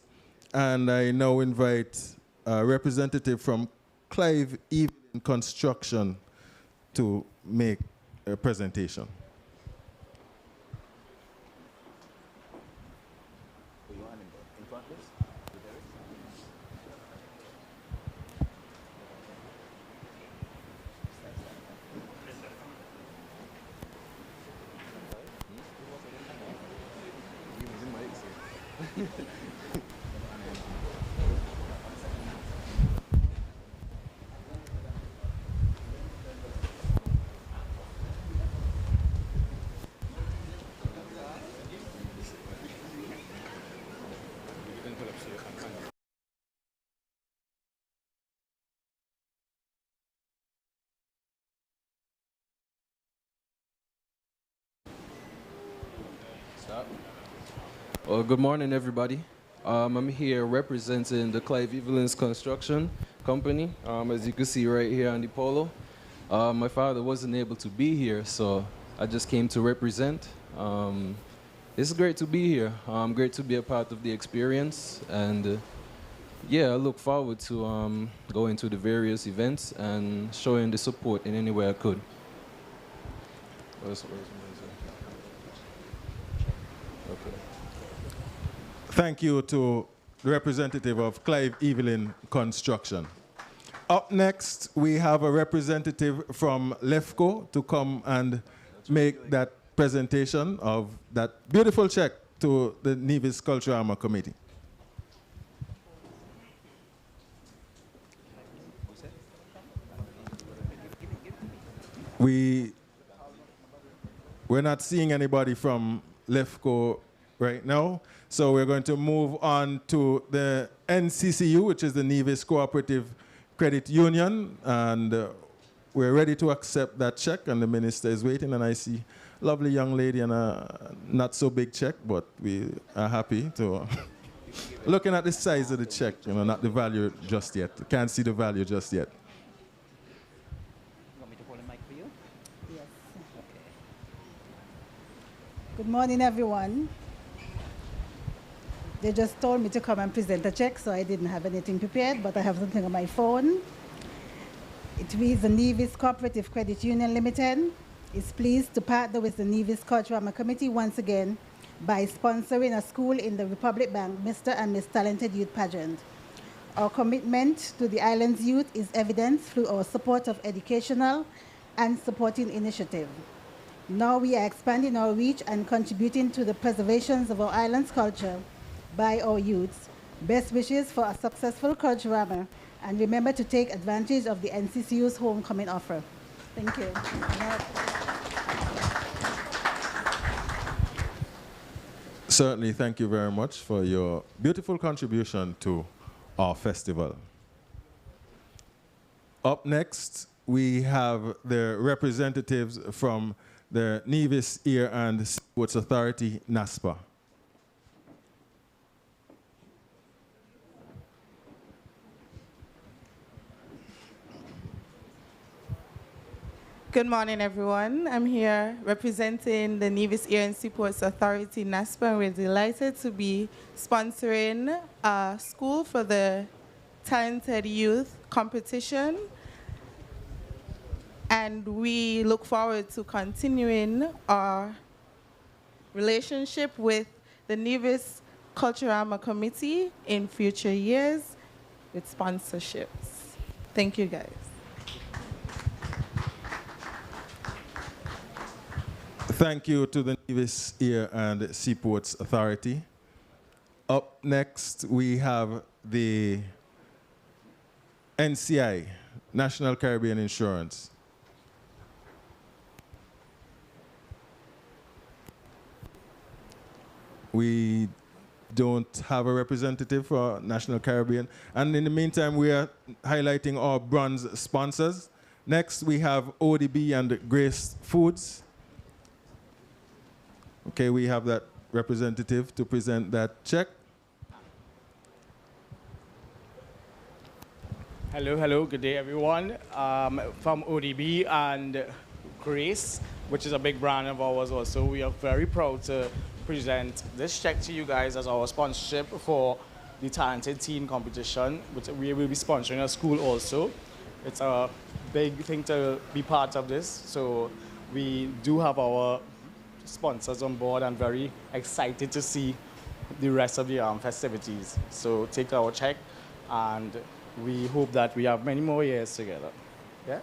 and I now invite a representative from Clive Evelyn Construction to make a presentation. Well, good morning, everybody. I'm here representing the Clive Evelyn's Construction Company. As you can see right here on the polo. My father wasn't able to be here, so I just came to represent. It's great to be here. Great to be a part of the experience. And yeah, I look forward to going to the various events and showing the support in any way I could. Okay. Thank you to the representative of Clive Evelyn Construction. Up next, we have a representative from LEFCO to come and make that presentation of that beautiful check to the Nevis Culturama Committee. We're not seeing anybody from LEFCO right now, so we're going to move on to the NCCU, which is the Nevis Cooperative Credit Union, and we're ready to accept that check, and the minister is waiting, and I see a lovely young lady and a not so big check, but we are happy to looking at the size of the check, you know, not the value just yet. Can't see the value just yet. Good morning, everyone. They just told me to come and present a check, so I didn't have anything prepared, but I have something on my phone. It reads the Nevis Cooperative Credit Union Limited is pleased to partner with the Nevis Culturama Committee once again by sponsoring a school in the Republic Bank Mr. and Miss Talented Youth Pageant. Our commitment to the island's youth is evidenced through our support of educational and supporting initiative. Now we are expanding our reach and contributing to the preservation of our island's culture by our youths. Best wishes for a successful Culturama, and remember to take advantage of the NCCU's homecoming offer. Thank you. Certainly, thank you very much for your beautiful contribution to our festival. Up next, we have the representatives from the Nevis Air and Seaports Authority, NASPA. Good morning, everyone. I'm here representing the Nevis Air and Seaports Authority, NASPA, and we're delighted to be sponsoring a school for the Talented Youth competition. And we look forward to continuing our relationship with the Nevis Culturama Committee in future years with sponsorships. Thank you, guys. Thank you to the Nevis Air and Seaports Authority. Up next, we have the NCI, National Caribbean Insurance. We don't have a representative for National Caribbean. And in the meantime, we are highlighting our bronze sponsors. Next, we have ODB and Grace Foods. Okay, we have that representative to present that check. Hello, hello, good day everyone. From ODB and Grace, which is a big brand of ours also, we are very proud to present this check to you guys as our sponsorship for the Talented Teen competition, which we will be sponsoring a school also. It's a big thing to be part of this, so we do have our sponsors on board and very excited to see the rest of the festivities. So take our check, and we hope that we have many more years together. Yeah.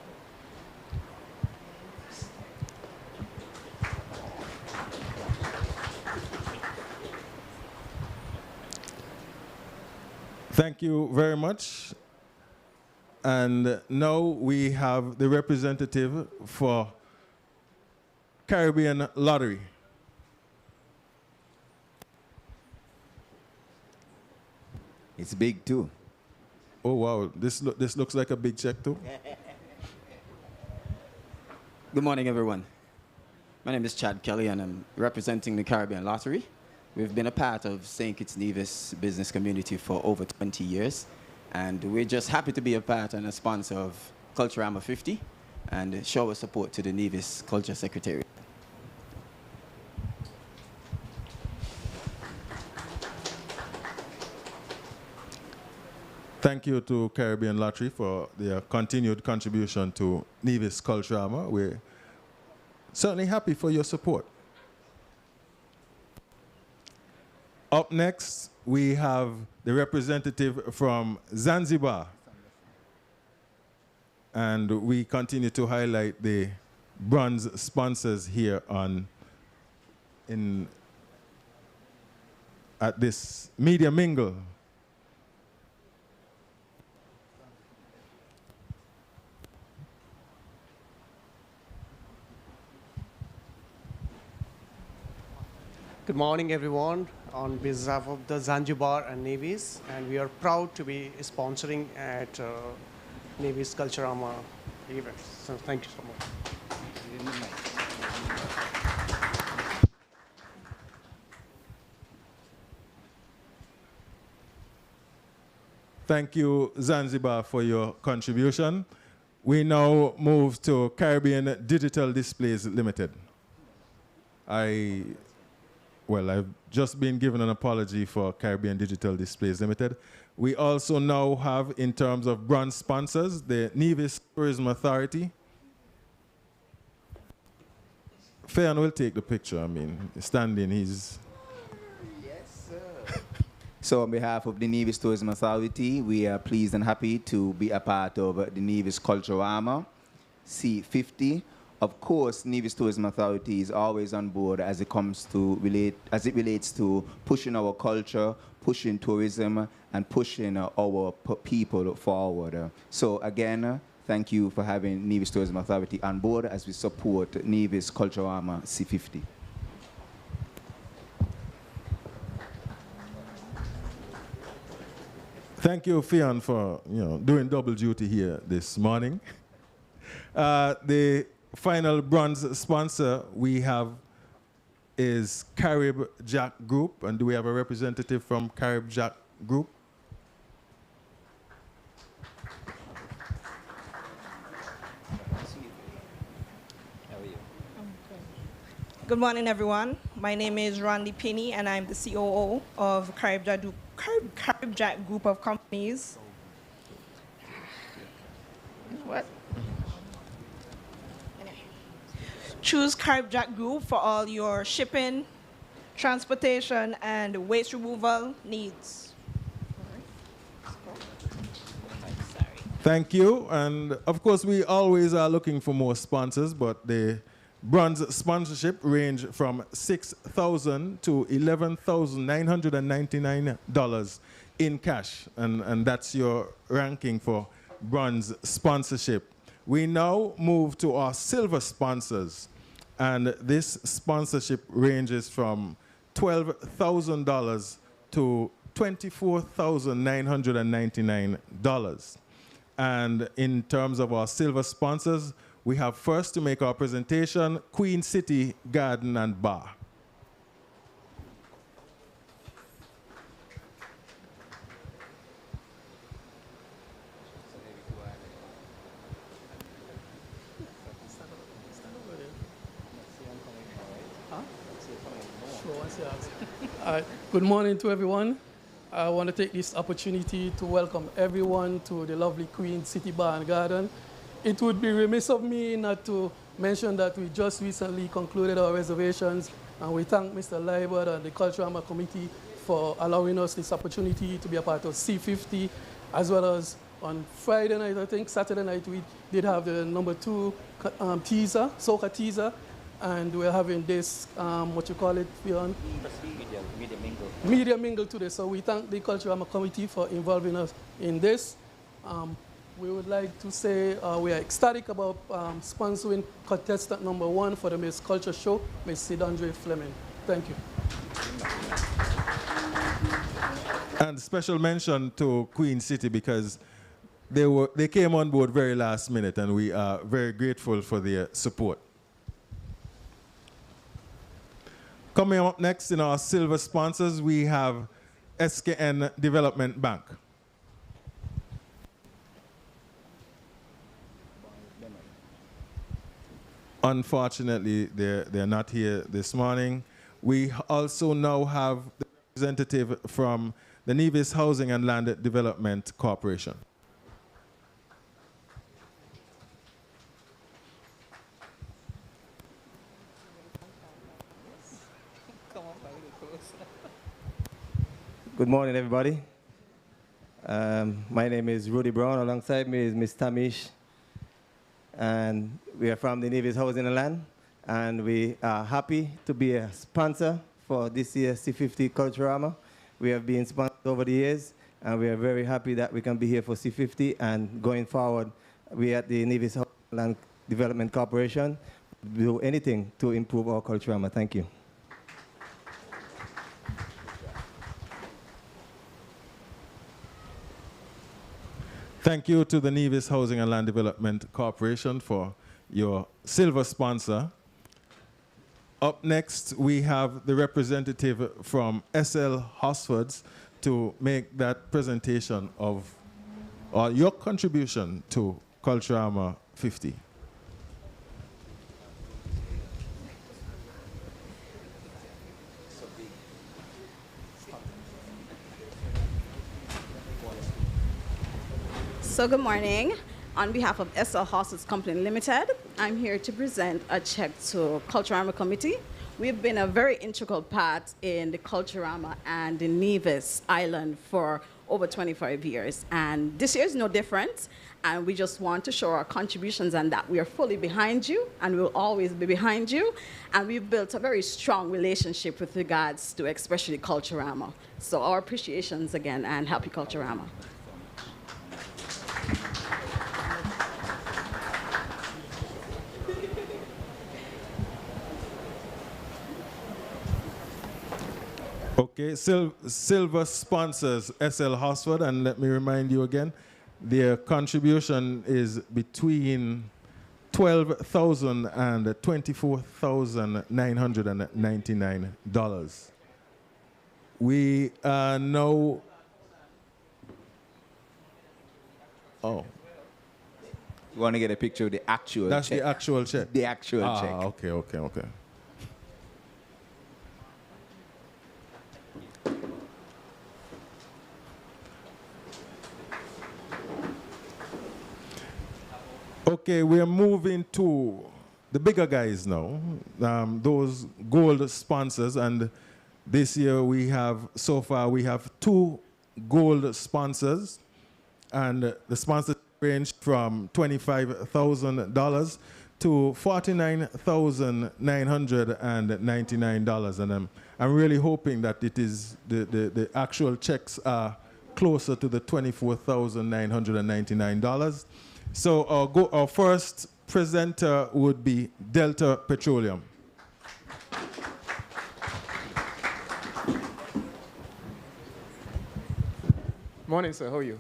Thank you very much. And now we have the representative for Caribbean Lottery. It's big too. Oh wow, this looks like a big check too. Good morning, everyone. My name is Chad Kelly, and I'm representing the Caribbean Lottery. We've been a part of St. Kitts Nevis business community for over 20 years, and we're just happy to be a part and a sponsor of Culturama 50 and show our support to the Nevis Culture Secretariat. Thank you to Caribbean Lottery for their continued contribution to Nevis Culturama. We're certainly happy for your support. Up next, we have the representative from Zanzibar. And we continue to highlight the bronze sponsors here at this Media Mingle. Good morning, everyone. On behalf of the Zanzibar and Nevis, and we are proud to be sponsoring at Nevis Culturama events. So thank you so much. Thank you, Zanzibar, for your contribution. We now move to Caribbean Digital Displays Limited. I've just been given an apology for Caribbean Digital Displays Limited. We also now have, in terms of brand sponsors, the Nevis Tourism Authority. Fayan will take the picture. I mean, standing, he's... Yes, sir. So on behalf of the Nevis Tourism Authority, we are pleased and happy to be a part of the Nevis Culturama C50. Of course, Nevis Tourism Authority is always on board as it relates to pushing our culture, pushing tourism, and pushing our people forward. So again, thank you for having Nevis Tourism Authority on board as we support Nevis Culturama C50. Thank you, Fion, for doing double duty here this morning. The final bronze sponsor we have is Carib Jack Group. And do we have a representative from Carib Jack Group? Good morning, everyone. My name is Randy Pinney, and I'm the COO of Carib Jack Group of Companies. What? Choose Carib Jack Group for all your shipping, transportation, and waste removal needs. Thank you. And of course, we always are looking for more sponsors, but the bronze sponsorship range from $6,000 to $11,999 in cash. And that's your ranking for bronze sponsorship. We now move to our silver sponsors. And this sponsorship ranges from $12,000 to $24,999. And in terms of our silver sponsors, we have first to make our presentation, Queen City Garden and Bar. Good morning to everyone. I want to take this opportunity to welcome everyone to the lovely Queen City Bar and Garden. It would be remiss of me not to mention that we just recently concluded our reservations, and we thank Mr. Liebert and the Culturama Committee for allowing us this opportunity to be a part of C50, as well as on Friday night, I think, Saturday night, we did have the number 2 teaser, soca teaser, and we're having this, what you call it, Fion? Media Mingle. Media Mingle today. So we thank the Culturama Committee for involving us in this. We would like to say we are ecstatic about sponsoring contestant number 1 for the Miss Culture Show, Miss Sidandre Fleming. Thank you. And special mention to Queen City because they came on board very last minute, and we are very grateful for their support. Coming up next in our silver sponsors, we have SKN Development Bank. Unfortunately, they're not here this morning. We also now have the representative from the Nevis Housing and Land Development Corporation. Good morning, everybody. My name is Rudy Brown. Alongside me is Ms. Tamish. And we are from the Nevis Housing and Land. And we are happy to be a sponsor for this year's C50 Culturama. We have been sponsored over the years, and we are very happy that we can be here for C50. And going forward, we at the Nevis Housing and Land Development Corporation do anything to improve our Culturama. Thank you. Thank you to the Nevis Housing and Land Development Corporation for your silver sponsor. Up next, we have the representative from SL Hosfords to make that presentation of your contribution to Culturama 50. So good morning. On behalf of SL Hosfords Company Limited, I'm here to present a check to Culturama Committee. We've been a very integral part in the Culturama and the Nevis Island for over 25 years. And this year is no different. And we just want to show our contributions and that we are fully behind you and we'll always be behind you. And we've built a very strong relationship with regards to especially Culturama. So our appreciations again, and happy Culturama. Okay, silver sponsors SL Hosford, and let me remind you again, their contribution is between $12,000 and $24,999. We are now. Oh. You want to get a picture of the actual That's check? the actual check? The actual check. Okay, okay, okay. Okay, we're moving to the bigger guys now, those gold sponsors, and this year we have, so far we have 2 gold sponsors, and the sponsors range from $25,000 to $49,999, and I'm really hoping that it is the actual checks are closer to the $24,999. So our first presenter would be Delta Petroleum. Morning, sir. How are you?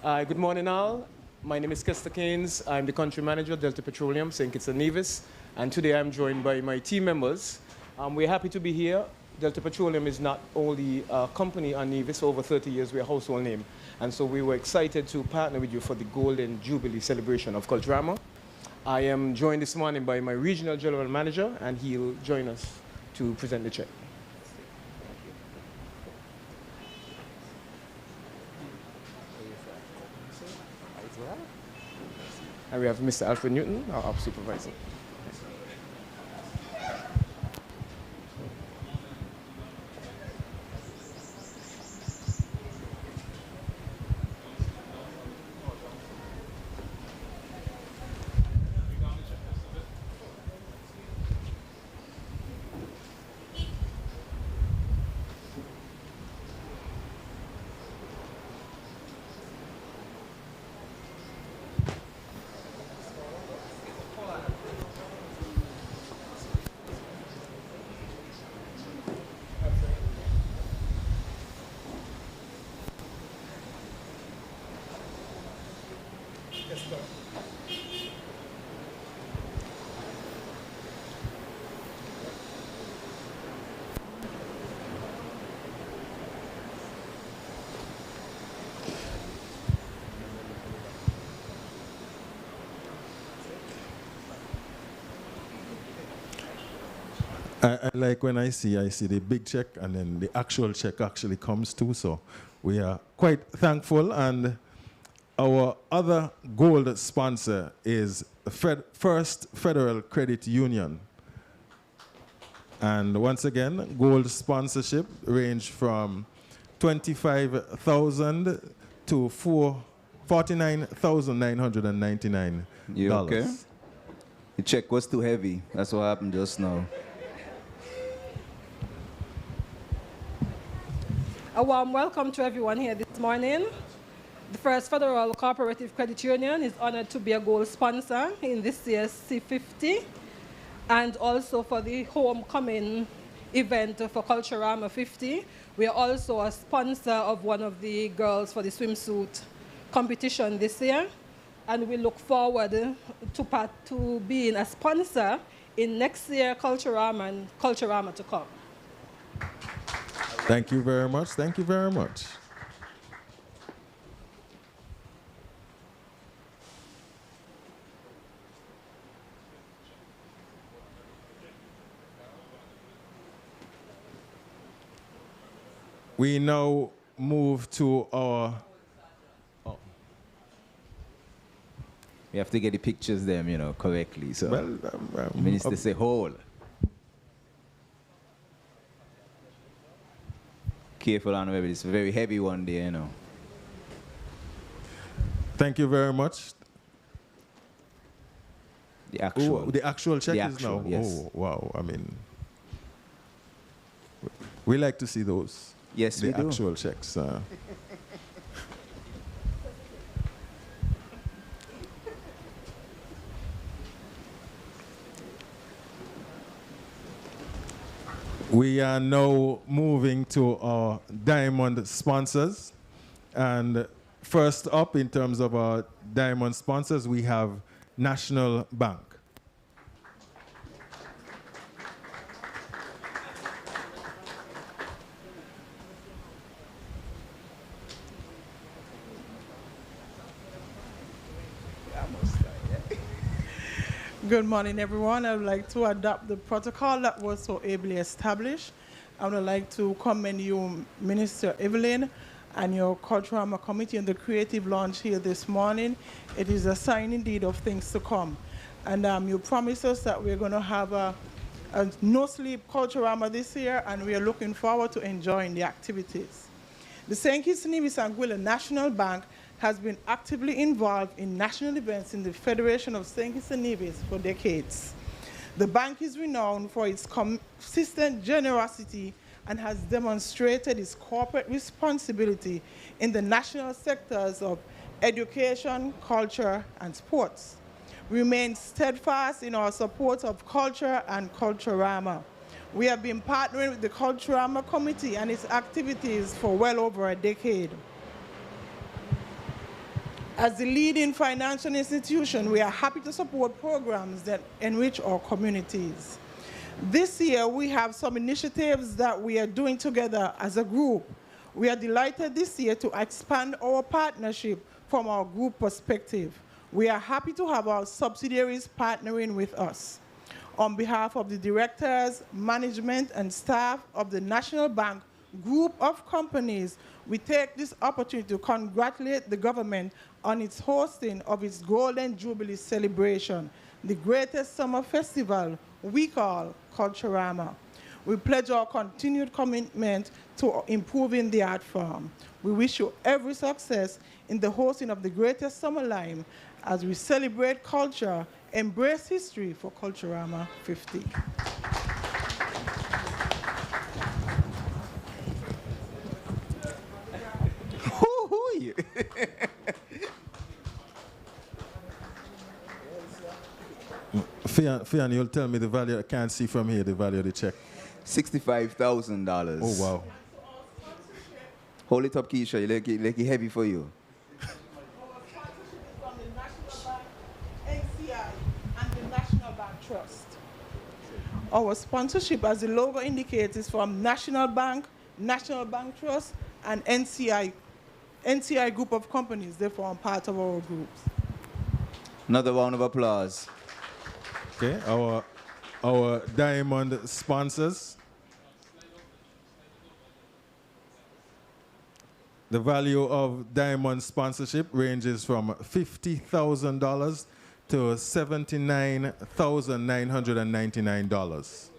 Good morning, all. My name is Kester Keynes. I'm the country manager, Delta Petroleum, St. Kitts and Nevis. And today I'm joined by my team members. We're happy to be here. Delta Petroleum is not only a company on Nevis, over 30 years, we're a household name. And so we were excited to partner with you for the Golden Jubilee celebration of Culturama. I am joined this morning by my regional general manager, and he'll join us to present the check. And we have Mr. Alfred Newton, our ops supervisor. I like when I see the big check and then the actual check actually comes too. So we are quite thankful. And our other gold sponsor is First Federal Credit Union. And once again, gold sponsorship range from $25,000 to $49,999. You okay? The check was too heavy. That's what happened just now. A warm welcome to everyone here this morning. The First Federal Cooperative Credit Union is honored to be a gold sponsor in this year's C50 and also for the homecoming event for Culturama 50. We are also a sponsor of one of the girls for the swimsuit competition this year, and we look forward to being a sponsor in next year Culturama and Culturama to come. Thank you very much. Thank you very much. We now move to our... Oh. We have to get the pictures them, correctly. So, Minister say whole. Careful on whether it's a very heavy one there, Thank you very much. The actual. Oh, the actual check is now. Yes. Oh, wow. I mean, we like to see those. Yes, we do. The actual checks. We are now moving to our diamond sponsors. And first up, in terms of our diamond sponsors, we have National Bank. Good morning, everyone. I would like to adopt the protocol that was so ably established. I would like to commend you, Minister Evelyn, and your Culturama Committee on the creative launch here this morning. It is a sign indeed of things to come. And you promised us that we're going to have a no-sleep Culturama this year, and we are looking forward to enjoying the activities. The St. Kitts Nevis and Guyana National Bank has been actively involved in national events in the Federation of St. Kitts and Nevis for decades. The bank is renowned for its consistent generosity and has demonstrated its corporate responsibility in the national sectors of education, culture, and sports. We remain steadfast in our support of culture and Culturama. We have been partnering with the Culturama Committee and its activities for well over a decade. As the leading financial institution, we are happy to support programs that enrich our communities. This year, we have some initiatives that we are doing together as a group. We are delighted this year to expand our partnership from our group perspective. We are happy to have our subsidiaries partnering with us. On behalf of the directors, management, and staff of the National Bank Group of Companies, we take this opportunity to congratulate the government on its hosting of its Golden Jubilee celebration, the greatest summer festival we call Culturama. We pledge our continued commitment to improving the art form. We wish you every success in the hosting of the greatest summer lime as we celebrate culture, embrace history for Culturama 50. Fian, you'll tell me the value. I can't see from here the value of the check. $65,000. Oh, wow. Hold it up, Keisha. You like it heavy for you. Trust. Our sponsorship, as the logo indicates, is from National Bank Trust, and NCI Group of Companies. They form part of our groups. Another round of applause. Okay, our diamond sponsors. The value of diamond sponsorship ranges from $50,000 to $79,999.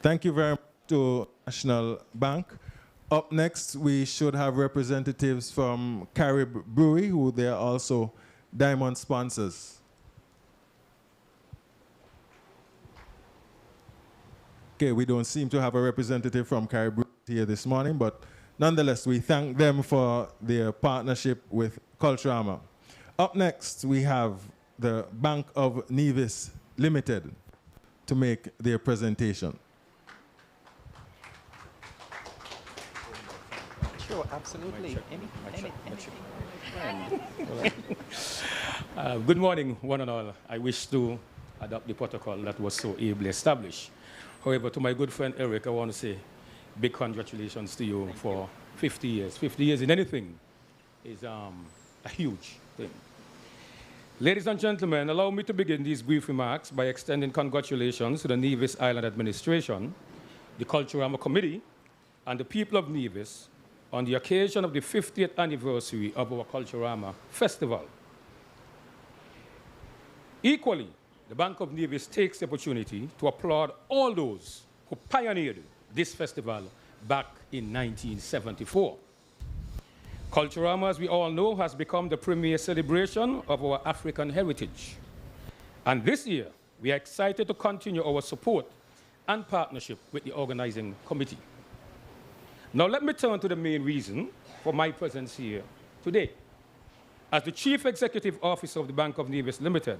Thank you very much to National Bank. Up next, we should have representatives from Carib Brewery, who they are also diamond sponsors. Okay, we don't seem to have a representative from Carib Brewery here this morning, but nonetheless, we thank them for their partnership with Culturama. Up next, we have the Bank of Nevis Limited to make their presentation. Sure, absolutely. Good morning, one and all. I wish to adopt the protocol that was so ably established. However, to my good friend Eric, I want to say big congratulations to you for 50 years. 50 years in anything is a huge thing. Ladies and gentlemen, allow me to begin these brief remarks by extending congratulations to the Nevis Island Administration, the Culturama Committee, and the people of Nevis on the occasion of the 50th anniversary of our Culturama Festival. Equally, the Bank of Nevis takes the opportunity to applaud all those who pioneered this festival back in 1974. Culturama, as we all know, has become the premier celebration of our African heritage. And this year, we are excited to continue our support and partnership with the organizing committee. Now let me turn to the main reason for my presence here today. As the Chief Executive Officer of the Bank of Nevis Limited,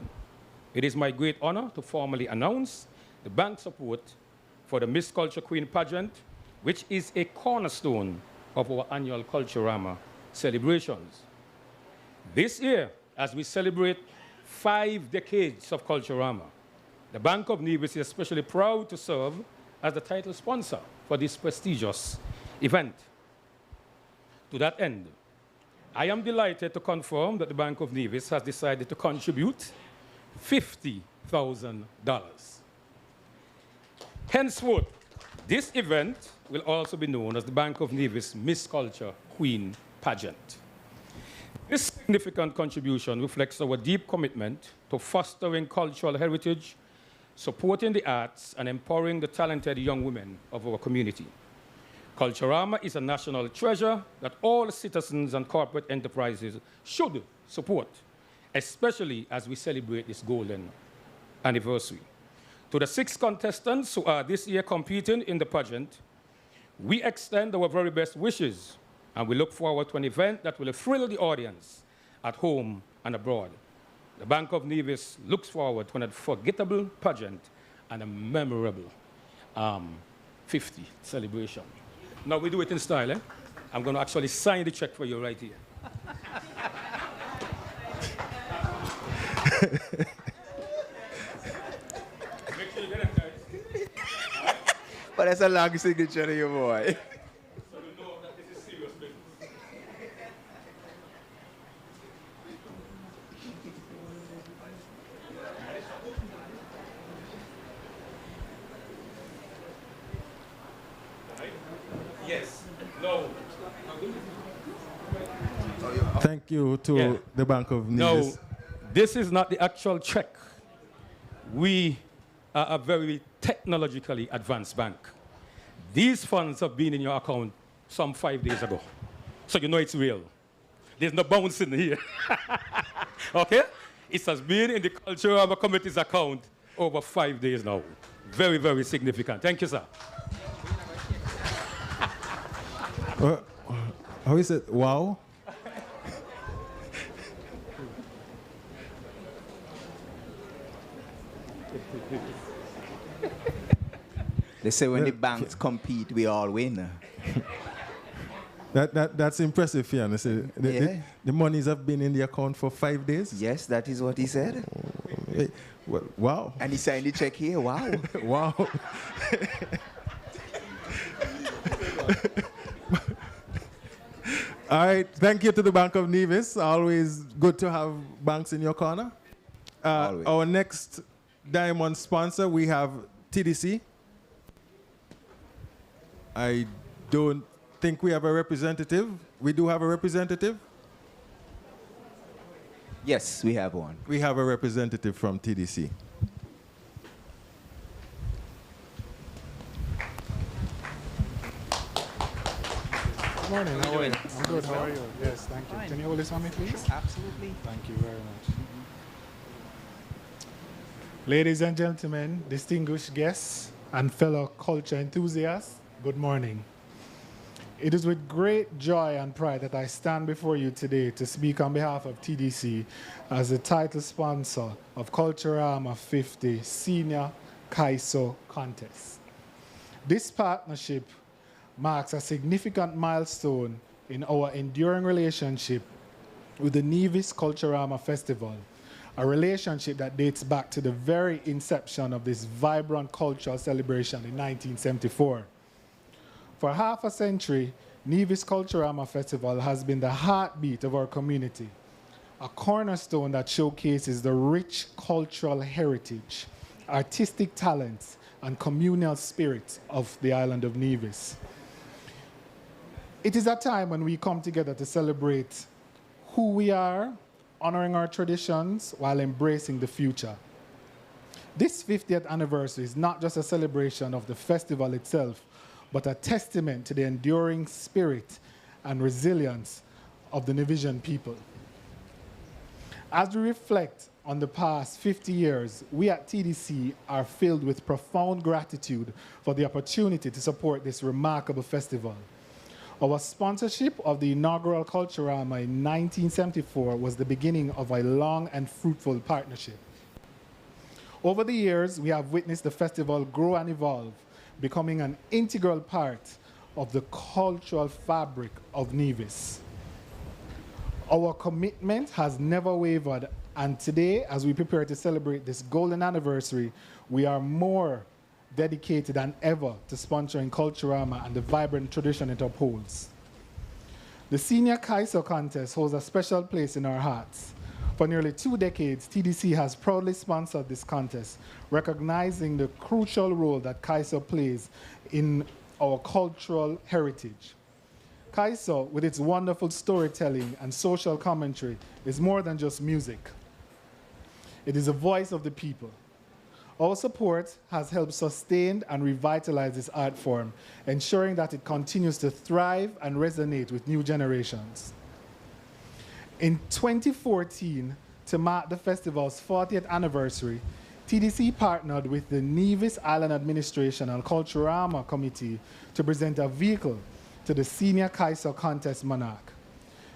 it is my great honor to formally announce the bank's support for the Miss Culture Queen pageant, which is a cornerstone of our annual Culturama celebrations. This year, as we celebrate 5 decades of Culturama, the Bank of Nevis is especially proud to serve as the title sponsor for this prestigious event. To that end, I am delighted to confirm that the Bank of Nevis has decided to contribute $50,000. Henceforth, this event will also be known as the Bank of Nevis Miss Culture Queen Pageant. This significant contribution reflects our deep commitment to fostering cultural heritage, supporting the arts, and empowering the talented young women of our community. Culturama is a national treasure that all citizens and corporate enterprises should support, especially as we celebrate this golden anniversary. To the 6 contestants who are this year competing in the pageant, we extend our very best wishes And we look forward to an event that will thrill the audience at home and abroad. The Bank of Nevis looks forward to an unforgettable pageant and a memorable 50 celebration. Now we do it in style, eh? I'm going to actually sign the check for you right here. Make sure you get it, guys. But that's a long signature to you, boy. So you know that this is serious business. Yes. No. Thank you to the Bank of Nevis. No, this is not the actual check. We are a very technologically advanced bank. These funds have been in your account some 5 days ago. So you know it's real. There's no bouncing here. Okay? It has been in the Culturama Committee's account over 5 days now. Very, very significant. Thank you, sir. How is it? Wow. They say when the banks compete, we all win. That's impressive, Fiona. The monies have been in the account for 5 days? Yes, that is what he said. Well, wow. And he signed the check here. Wow. Wow. All right. Thank you to the Bank of Nevis. Always good to have banks in your corner. Our next diamond sponsor, we have TDC. I don't think we have a representative. We do have a representative? Yes, we have one. We have a representative from TDC. Good morning. How are you? I'm good. How are you? Yes, thank you. Can you hold this on me, please? Absolutely. Thank you very much. Ladies and gentlemen, distinguished guests, and fellow culture enthusiasts, good morning. It is with great joy and pride that I stand before you today to speak on behalf of TDC as the title sponsor of Culturama 50 Senior CAISO Contest. This partnership marks a significant milestone in our enduring relationship with the Nevis Culturama Festival, a relationship that dates back to the very inception of this vibrant cultural celebration in 1974. For half a century, Nevis Culturama Festival has been the heartbeat of our community, a cornerstone that showcases the rich cultural heritage, artistic talents, and communal spirit of the island of Nevis. It is a time when we come together to celebrate who we are, honoring our traditions while embracing the future. This 50th anniversary is not just a celebration of the festival itself, but a testament to the enduring spirit and resilience of the Nevisian people. As we reflect on the past 50 years, we at TDC are filled with profound gratitude for the opportunity to support this remarkable festival. Our sponsorship of the inaugural Culturama in 1974 was the beginning of a long and fruitful partnership. Over the years, we have witnessed the festival grow and evolve, becoming an integral part of the cultural fabric of Nevis. Our commitment has never wavered, and today, as we prepare to celebrate this golden anniversary, we are more dedicated than ever to sponsoring Culturama and the vibrant tradition it upholds. The Senior CAISO Contest holds a special place in our hearts. For nearly 2 decades, TDC has proudly sponsored this contest, recognizing the crucial role that CAISO plays in our cultural heritage. CAISO, with its wonderful storytelling and social commentary, is more than just music. It is the voice of the people. Our support has helped sustain and revitalize this art form, ensuring that it continues to thrive and resonate with new generations. In 2014, to mark the festival's 40th anniversary, TDC partnered with the Nevis Island Administration and Culturama Committee to present a vehicle to the Senior Kaiser Contest Monarch.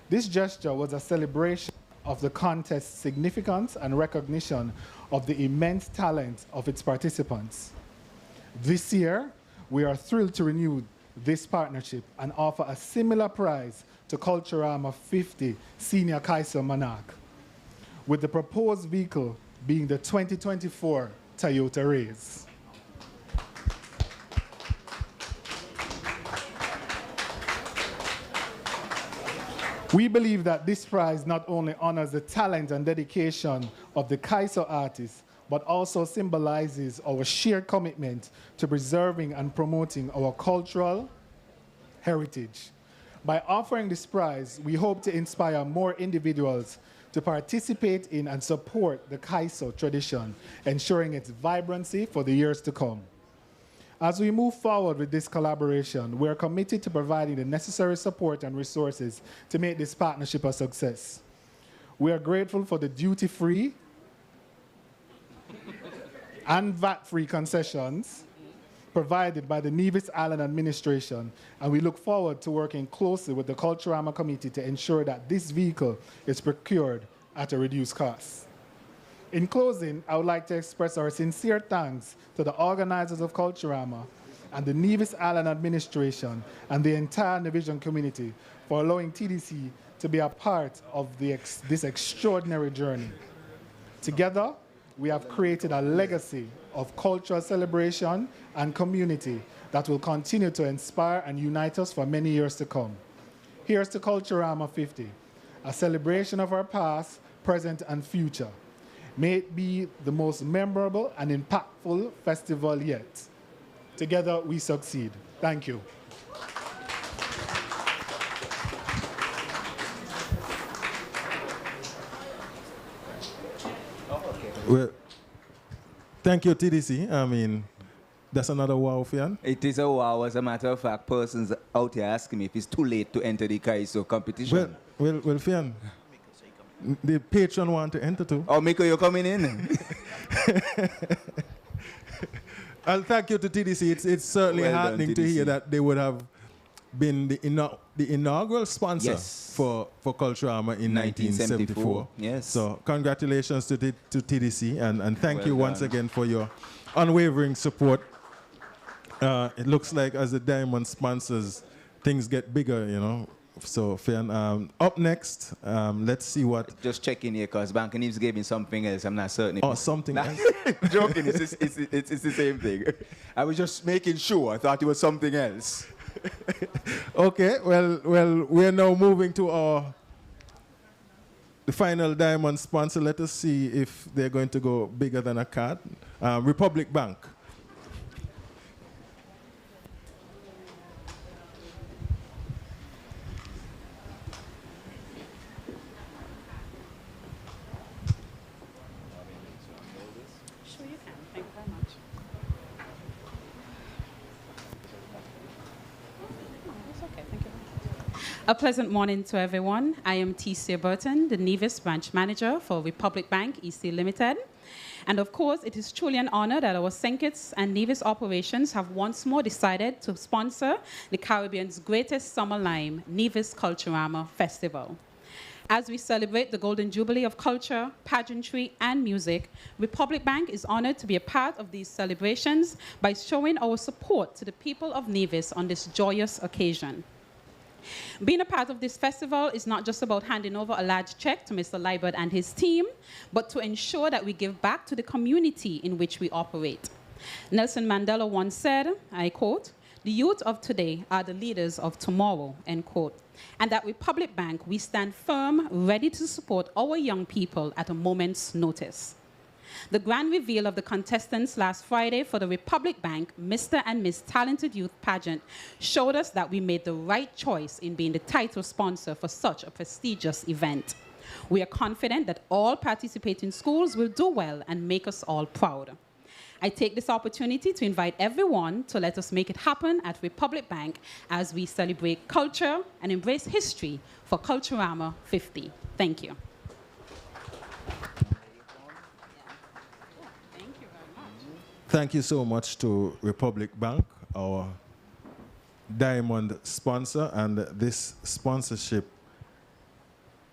This gesture was a celebration of the contest's significance and recognition of the immense talent of its participants. This year, we are thrilled to renew this partnership and offer a similar prize to Culturama 50 Senior Kaiser Monarch, with the proposed vehicle being the 2024 Toyota Race. We believe that this prize not only honors the talent and dedication of the Kaiser artists, but also symbolizes our shared commitment to preserving and promoting our cultural heritage. By offering this prize, we hope to inspire more individuals to participate in and support the Kaiser tradition, ensuring its vibrancy for the years to come. As we move forward with this collaboration, we are committed to providing the necessary support and resources to make this partnership a success. We are grateful for the duty-free and VAT-free concessions provided by the Nevis Island Administration, and we look forward to working closely with the Culturama Committee to ensure that this vehicle is procured at a reduced cost. In closing, I would like to express our sincere thanks to the organizers of Culturama and the Nevis Island Administration and the entire Division community for allowing TDC to be a part of this extraordinary journey. Together, we have created a legacy of cultural celebration and community that will continue to inspire and unite us for many years to come. Here's to Culturama 50, a celebration of our past, present, and future. May it be the most memorable and impactful festival yet. Together, we succeed. Thank you. Well, thank you, TDC. I mean, that's another wow fan. It is a wow. As a matter of fact, persons out here asking me if it's too late to enter the Kaiso competition. Well, Fian, the patron want to enter too. Oh, Miko, you're coming in? I'll thank you to TDC. It's certainly Well done, heartening to TDC. hear that they would have been the inaugural sponsor for Culturama in 1974. Yes. So congratulations to TDC and thank Well you once done. again for your unwavering support. It looks like as the Diamond sponsors, things get bigger, you know. So, Fian, up next, let's see what... Just checking here, because Bank News gave me something else. I'm not certain. Oh, something else? Joking, it's the same thing. I was just making sure. I thought it was something else. Okay, well, we're now moving to the final Diamond sponsor. Let us see if they're going to go bigger than a cat. Republic Bank. A pleasant morning to everyone. I am T.C. Burton, the Nevis branch manager for Republic Bank EC Limited. And of course, it is truly an honor that our St. Kitts and Nevis operations have once more decided to sponsor the Caribbean's greatest summer lime, Nevis Culturama Festival. As we celebrate the Golden Jubilee of culture, pageantry, and music, Republic Bank is honored to be a part of these celebrations by showing our support to the people of Nevis on this joyous occasion. Being a part of this festival is not just about handing over a large check to Mr. Liebert and his team, but to ensure that we give back to the community in which we operate. Nelson Mandela once said, I quote, "The youth of today are the leaders of tomorrow," end quote. And at Republic Bank, we stand firm, ready to support our young people at a moment's notice. The grand reveal of the contestants last Friday for the Republic Bank Mr. and Miss Talented Youth Pageant showed us that we made the right choice in being the title sponsor for such a prestigious event. We are confident that all participating schools will do well and make us all proud. I take this opportunity to invite everyone to let us make it happen at Republic Bank as we celebrate culture and embrace history for Culturama 50. Thank you. Thank you so much to Republic Bank, our diamond sponsor, and this sponsorship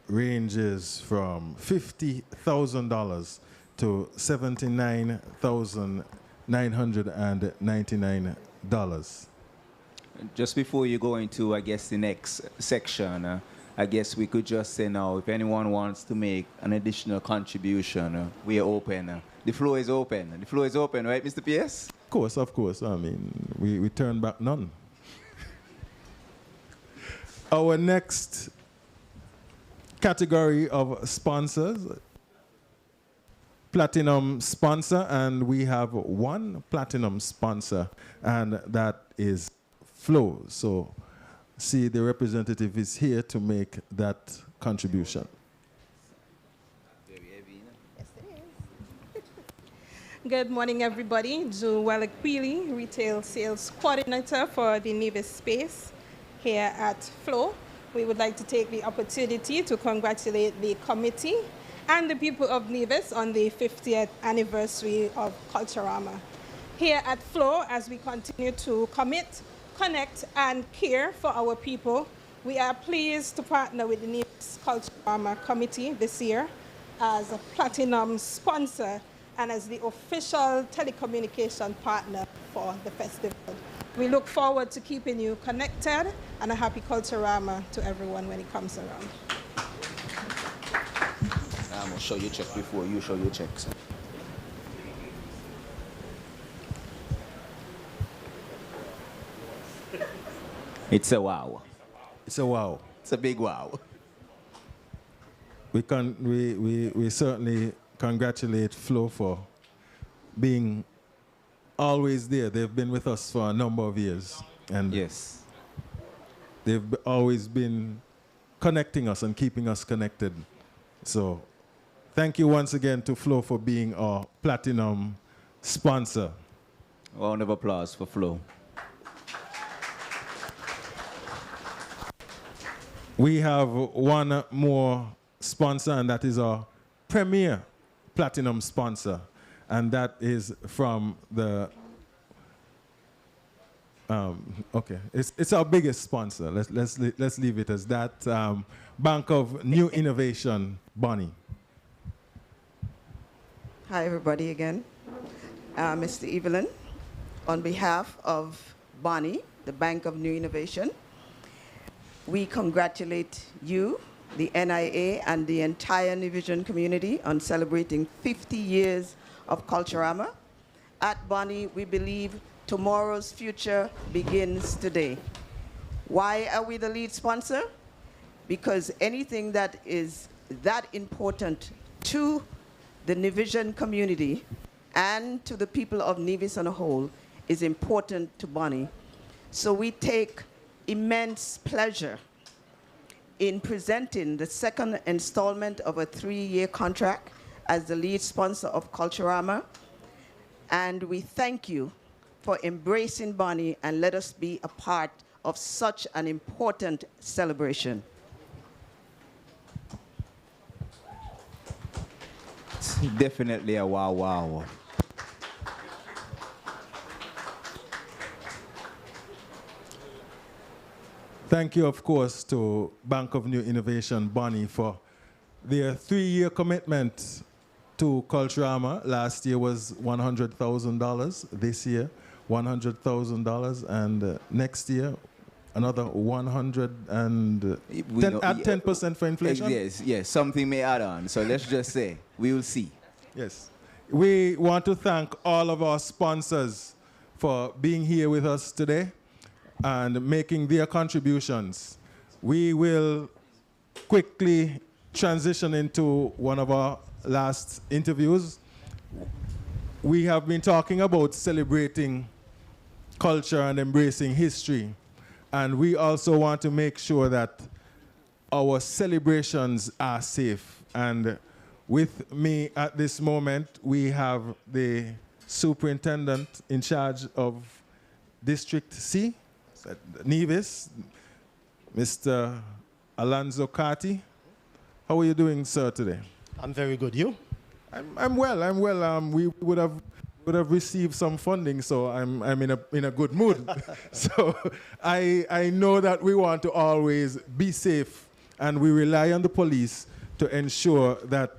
ranges from $50,000 to $79,999. Just before you go into, I guess, the next section, I guess we could just say now, if anyone wants to make an additional contribution, we are open. The floor is open. The floor is open, right, Mr. Pierce? Of course. I mean, we turn back none. Our next category of sponsors, platinum sponsor, and we have one platinum sponsor, and that is Flow. So, see, the representative is here to make that contribution. Good morning, everybody. June Walakwili, Retail Sales Coordinator for the Nevis space here at Flow. We would like to take the opportunity to congratulate the committee and the people of Nevis on the 50th anniversary of Culturama. Here at Flow, as we continue to commit, connect, and care for our people, we are pleased to partner with the Nevis Culturama Committee this year as a platinum sponsor and as the official telecommunication partner for the festival. We look forward to keeping you connected, and a happy Culturama to everyone when it comes around. I'm going to show you check before you show your checks. It's a wow. It's a wow. It's a big wow. We certainly congratulate Flo for being always there. They've been with us for a number of years. And yes, they've always been connecting us and keeping us connected. So thank you once again to Flo for being our platinum sponsor. Round of applause for Flo. We have one more sponsor, and that is our premier platinum sponsor, and that is from the okay, it's our biggest sponsor. Let's leave it as that. Bank of New Innovation, Bonnie. Hi everybody again, Mr. Evelyn. On behalf of Bonnie, the Bank of New Innovation, we congratulate you, the NIA, and the entire Nivision community on celebrating 50 years of Culturama. At Bonnie, we believe tomorrow's future begins today. Why are we the lead sponsor? Because anything that is that important to the Nivision community and to the people of Nevis on a whole is important to Bonnie. So we take immense pleasure in presenting the second installment of a 3-year contract as the lead sponsor of Culturama. And we thank you for embracing Bonnie and let us be a part of such an important celebration. It's definitely a wow, wow. Thank you, of course, to Bank of New Innovation, Bonnie, for their 3-year commitment to Culturama. Last year was $100,000. This year, $100,000. And next year, another 100 and add 10% for inflation? Yes, something may add on. So let's just say, we will see. Yes. We want to thank all of our sponsors for being here with us today and making their contributions. We will quickly transition into one of our last interviews. We have been talking about celebrating culture and embracing history. And we also want to make sure that our celebrations are safe. And with me at this moment, we have the superintendent in charge of District C, Nevis, Mr. Alonzo Carty. How are you doing, sir, today? I'm very good. You? I'm well. We would have would have received some funding, so I'm in a good mood. So I know that we want to always be safe, and we rely on the police to ensure that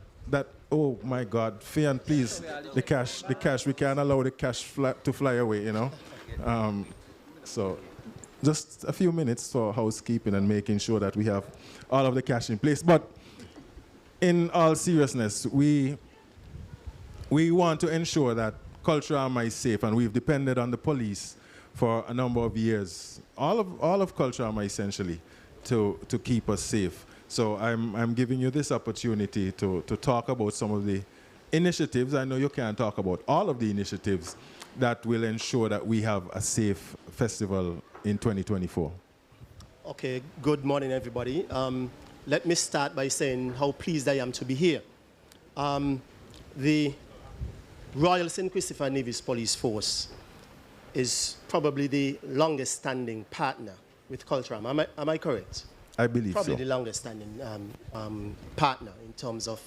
oh my God, Fian, please, the cash, we can't allow the cash to fly away, you know. So just a few minutes for housekeeping and making sure that we have all of the cash in place. But in all seriousness, we want to ensure that Culturama is safe, and we've depended on the police for a number of years, all of Culturama essentially, to keep us safe. So I'm giving you this opportunity to talk about some of the initiatives. I know you can't talk about all of the initiatives that will ensure that we have a safe festival in 2024. Okay, good morning, everybody. Let me start by saying how pleased I am to be here. The Royal St. Christopher Nevis Police Force is probably the longest standing partner with Culturama. Am I correct? I believe probably so. The longest standing partner in terms of,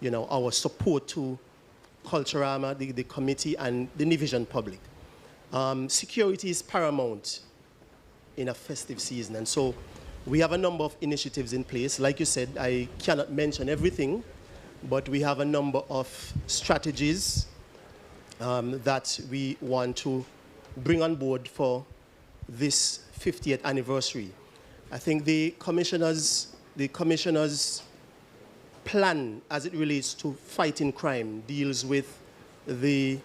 you know, our support to Culturama, the committee, and the Nevisian public. Security is paramount in a festive season, and so we have a number of initiatives in place. Like you said, I cannot mention everything, but we have a number of strategies that we want to bring on board for this 50th anniversary. I think the commissioner's plan as it relates to fighting crime deals with the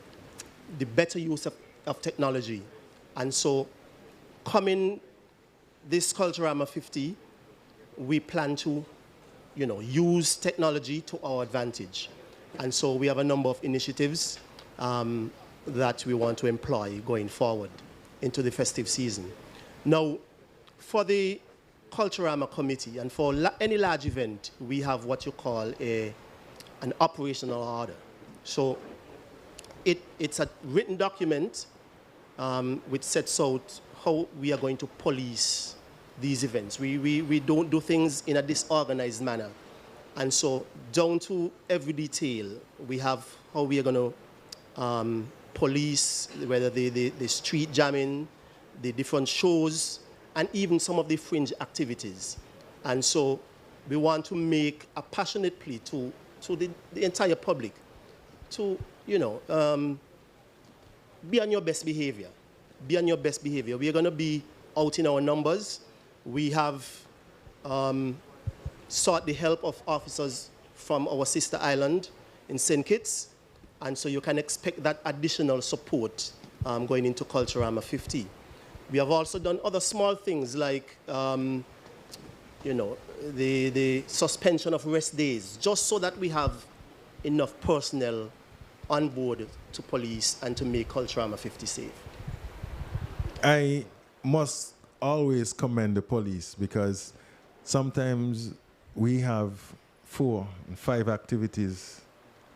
better use of technology. And so coming this Culturama 50, we plan to, you know, use technology to our advantage. And so we have a number of initiatives that we want to employ going forward into the festive season. Now, for the Culturama committee and for any large event, we have what you call an operational order. So it's a written document which sets out how we are going to police these events. We don't do things in a disorganized manner. And so down to every detail, we have how we are going to police, whether the street jamming, the different shows, and even some of the fringe activities. And so we want to make a passionate plea to the entire public to, you know, be on your best behavior. Be on your best behavior. We are going to be out in our numbers. We have sought the help of officers from our sister island in St. Kitts, and so you can expect that additional support going into Culturama 50. We have also done other small things like, you know, the suspension of rest days, just so that we have enough personnel on board to police and to make Culturama 50 safe. I must always commend the police, because sometimes we have 4 and 5 activities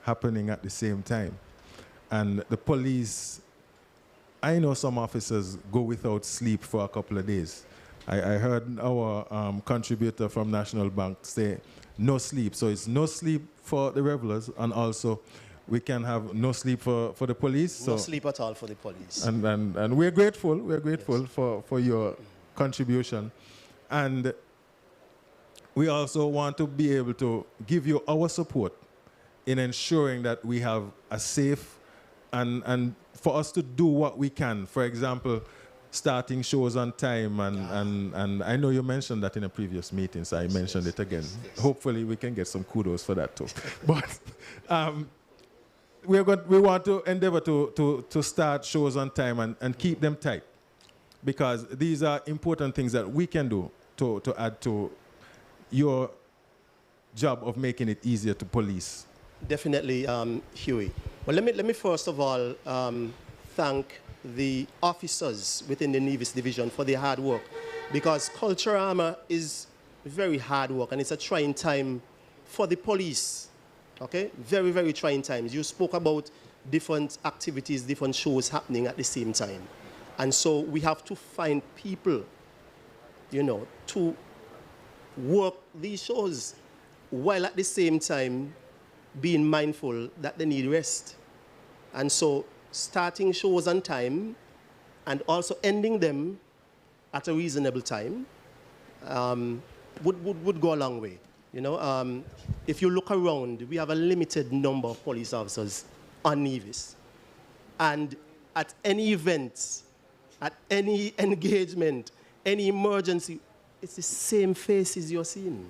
happening at the same time. And the police, I know some officers go without sleep for a couple of days. I heard our contributor from National Bank say no sleep. So it's no sleep for the revelers, and also we can have no sleep for the police. No so sleep at all for the police. And we're grateful. We're grateful for your contribution. And we also want to be able to give you our support in ensuring that we have a safe and for us to do what we can. For example, starting shows on time, and I know you mentioned that in a previous meeting, so I mentioned it again. Hopefully we can get some kudos for that too. But we want to endeavor to start shows on time and keep them tight, because these are important things that we can do to add to your job of making it easier to police. Definitely, Huey. Well, let me first of all thank the officers within the Nevis division for their hard work, because Culturama is very hard work, and it's a trying time for the police. Okay, very, very trying times. You spoke about different activities, different shows happening at the same time, and so we have to find people, you know, to work these shows while at the same time being mindful that they need rest. And so starting shows on time and also ending them at a reasonable time would go a long way. You know, if you look around, we have a limited number of police officers on Nevis. And at any event, at any engagement, any emergency, it's the same faces you're seeing.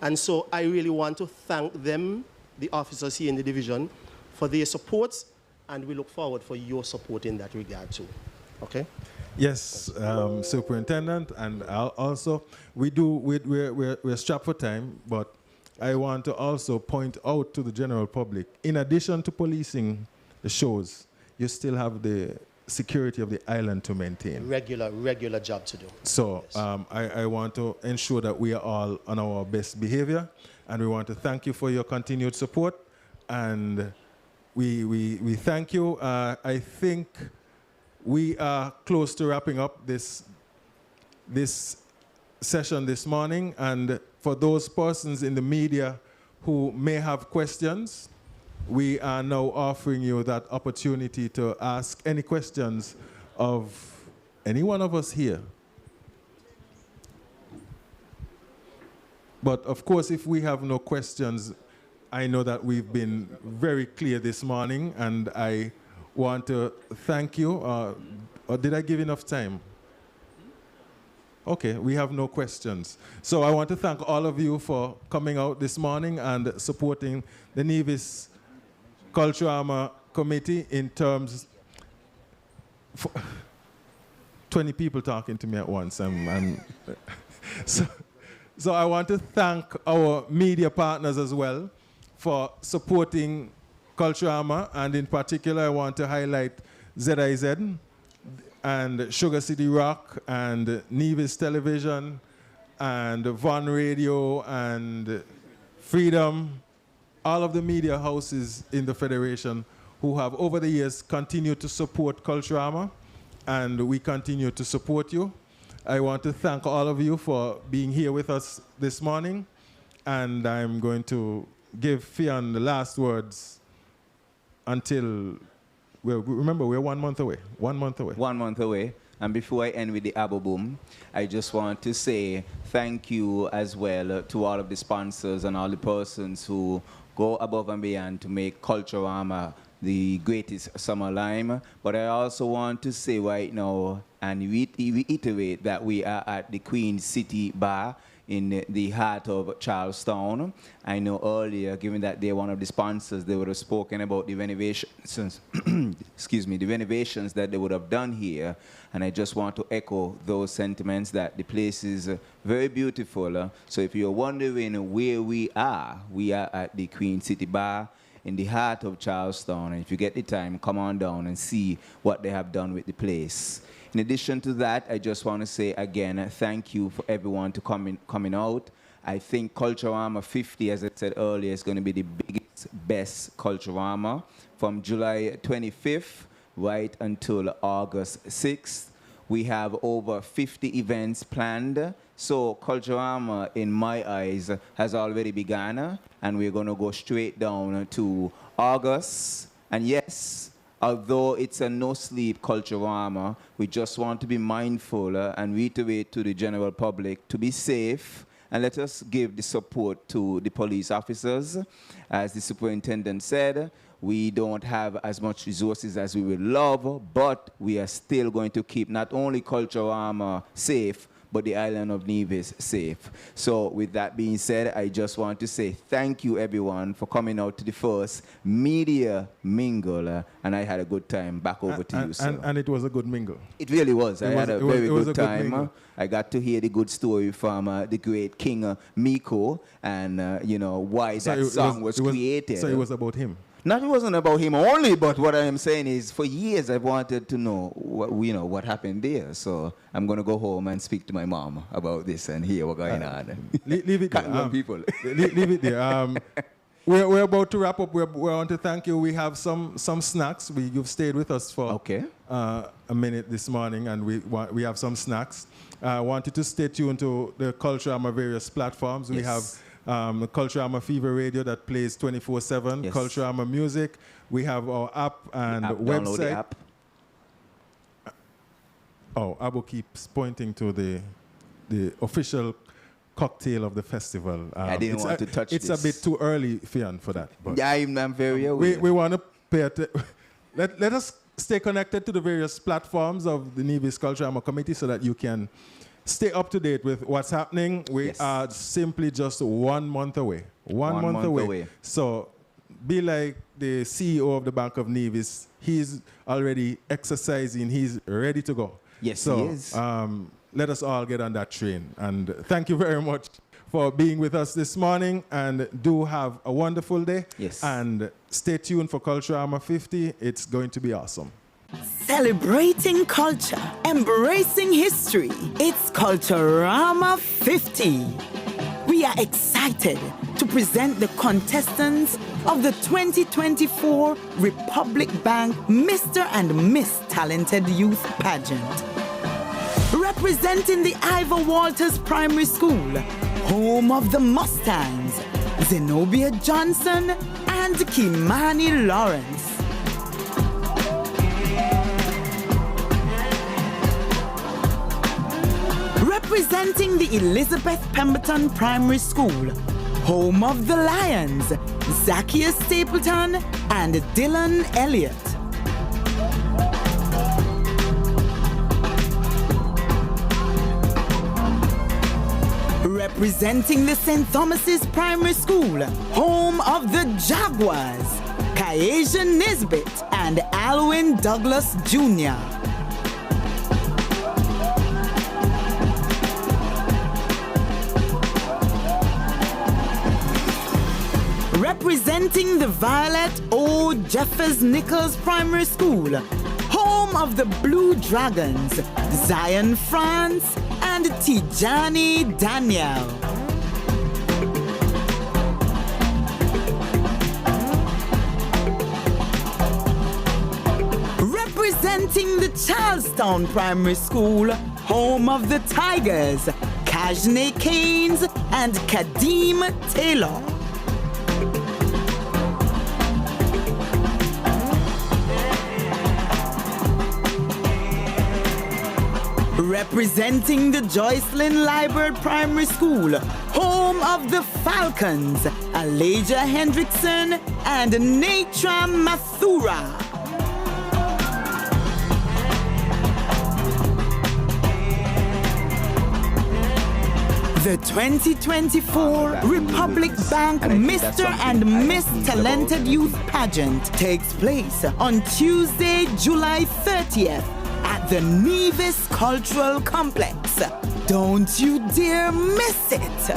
And so I really want to thank them, the officers here in the division, for their support, and we look forward for your support in that regard too. Okay? Yes, Superintendent, and also we're strapped for time, but I want to also point out to the general public, in addition to policing the shows, you still have the security of the island to maintain. Regular job to do. So I want to ensure that we are all on our best behavior, and we want to thank you for your continued support, and we thank you. I think we are close to wrapping up this session this morning, and for those persons in the media who may have questions, we are now offering you that opportunity to ask any questions of any one of us here. But of course, if we have no questions, I know that we've been very clear this morning, and I want to thank you. Or did I give enough time? Okay, we have no questions. So I want to thank all of you for coming out this morning and supporting the Nevis Culturama Committee in terms... 20 people talking to me at once. So I want to thank our media partners as well for supporting Culturama, and in particular I want to highlight ZIZ and Sugar City Rock and Nevis Television and Von Radio and Freedom, all of the media houses in the Federation who have over the years continued to support Culturama, and we continue to support you. I want to thank all of you for being here with us this morning, and I'm going to give Fionn the last words until, remember, we're 1 month away. 1 month away. 1 month away. And before I end with the Abo Boom, I just want to say thank you as well to all of the sponsors and all the persons who go above and beyond to make Culturama the greatest summer lime. But I also want to say right now and reiterate that we are at the Queen City Bar in the heart of Charlestown. I know earlier, given that they're one of the sponsors, they would have spoken about the renovations, excuse me, the renovations that they would have done here. And I just want to echo those sentiments that the place is very beautiful. So if you're wondering where we are at the Queen City Bar in the heart of Charlestown. And if you get the time, come on down and see what they have done with the place. In addition to that, I just want to say again, thank you for everyone to coming out. I think Culturama 50, as I said earlier, is going to be the biggest, best Culturama from July 25th right until August 6th. We have over 50 events planned. So Culturama, in my eyes, has already begun, and we're going to go straight down to August. And yes, although it's a no-sleep Culturama, we just want to be mindful and reiterate to the general public to be safe, and let us give the support to the police officers. As the superintendent said, we don't have as much resources as we would love, but we are still going to keep not only Culturama safe, but the island of Nevis safe. So with that being said, I just want to say thank you everyone for coming out to the first media mingle, and I had a good time. Back over to you, sir. And it was a good mingle. It really was. I had a very good time. I got to hear the good story from the great King Miko, and you know why that song was created. So it was about him. Not it wasn't about him only, but what I am saying is, for years I've wanted to know, what happened there. So I'm going to go home and speak to my mom about this and hear what's going on. Leave it there. People. Leave it there. We're about to wrap up. We want to thank you. We have some snacks. You've stayed with us for a minute this morning, and we have some snacks. I want you to stay tuned to the Culturama various platforms. We have Culturama Fever Radio that plays 24/7. Yes. Culturama Music. We have our app and Download website. the app. Oh, Abu keeps pointing to the official cocktail of the festival. I didn't want to touch it's this. a bit too early, Fian, for that. But Yeah, I'm very aware. we want to pay attention. Let us stay connected to the various platforms of the Nevis Culturama Committee so that you can stay up to date with what's happening. We are simply just 1 month away. One month away. So be like the CEO of the Bank of Nevis. He's already exercising. He's ready to go. Yes, so, he is. Let us all get on that train. And thank you very much for being with us this morning. And do have a wonderful day. Yes. And stay tuned for Culturama 50. It's going to be awesome. Celebrating culture, embracing history. It's Culturama 50. We are excited to present the contestants of the 2024 Republic Bank Mr. and Miss Talented Youth Pageant. Representing the Ivor Walters Primary School, home of the Mustangs, Zenobia Johnson and Kimani Lawrence. Representing the Elizabeth Pemberton Primary School, home of the Lions, Zacchaeus Stapleton and Dylan Elliott. Representing the St. Thomas's Primary School, home of the Jaguars, Kaeja Nisbet and Alwyn Douglas Jr. Representing the Violet O. Jeffers Nichols Primary School, home of the Blue Dragons, Zion France and Tijani Daniel. Representing the Charlestown Primary School, home of the Tigers, Kajne Keynes and Kadeem Taylor. Representing the Joycelyn Liebert Primary School, home of the Falcons, Elijah Hendrickson and Natra Mathura. The 2024 Republic Bank Mr. and Miss Talented Youth Pageant takes place on Tuesday, July 30th at the Nevis Cultural Complex. Don't you dare miss it!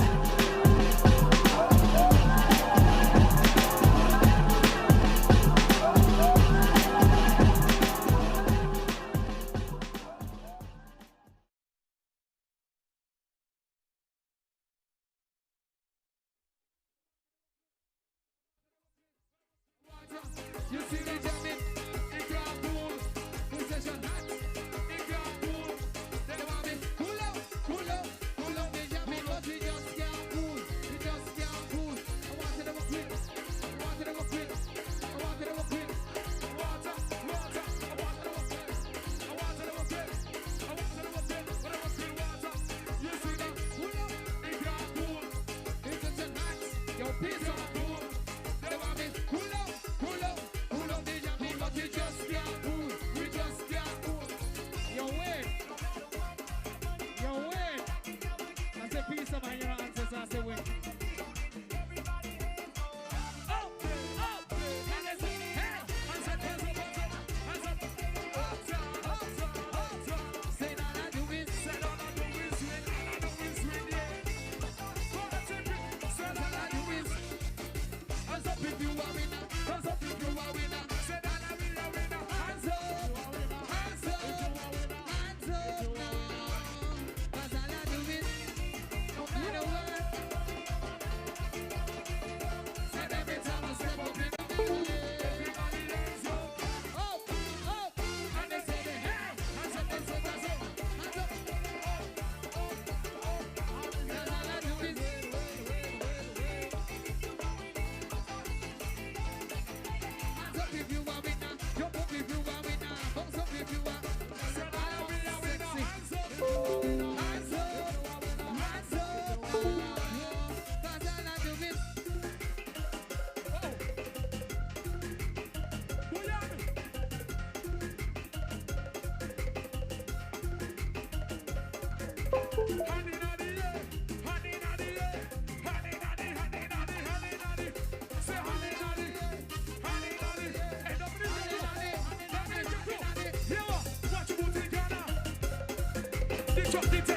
Show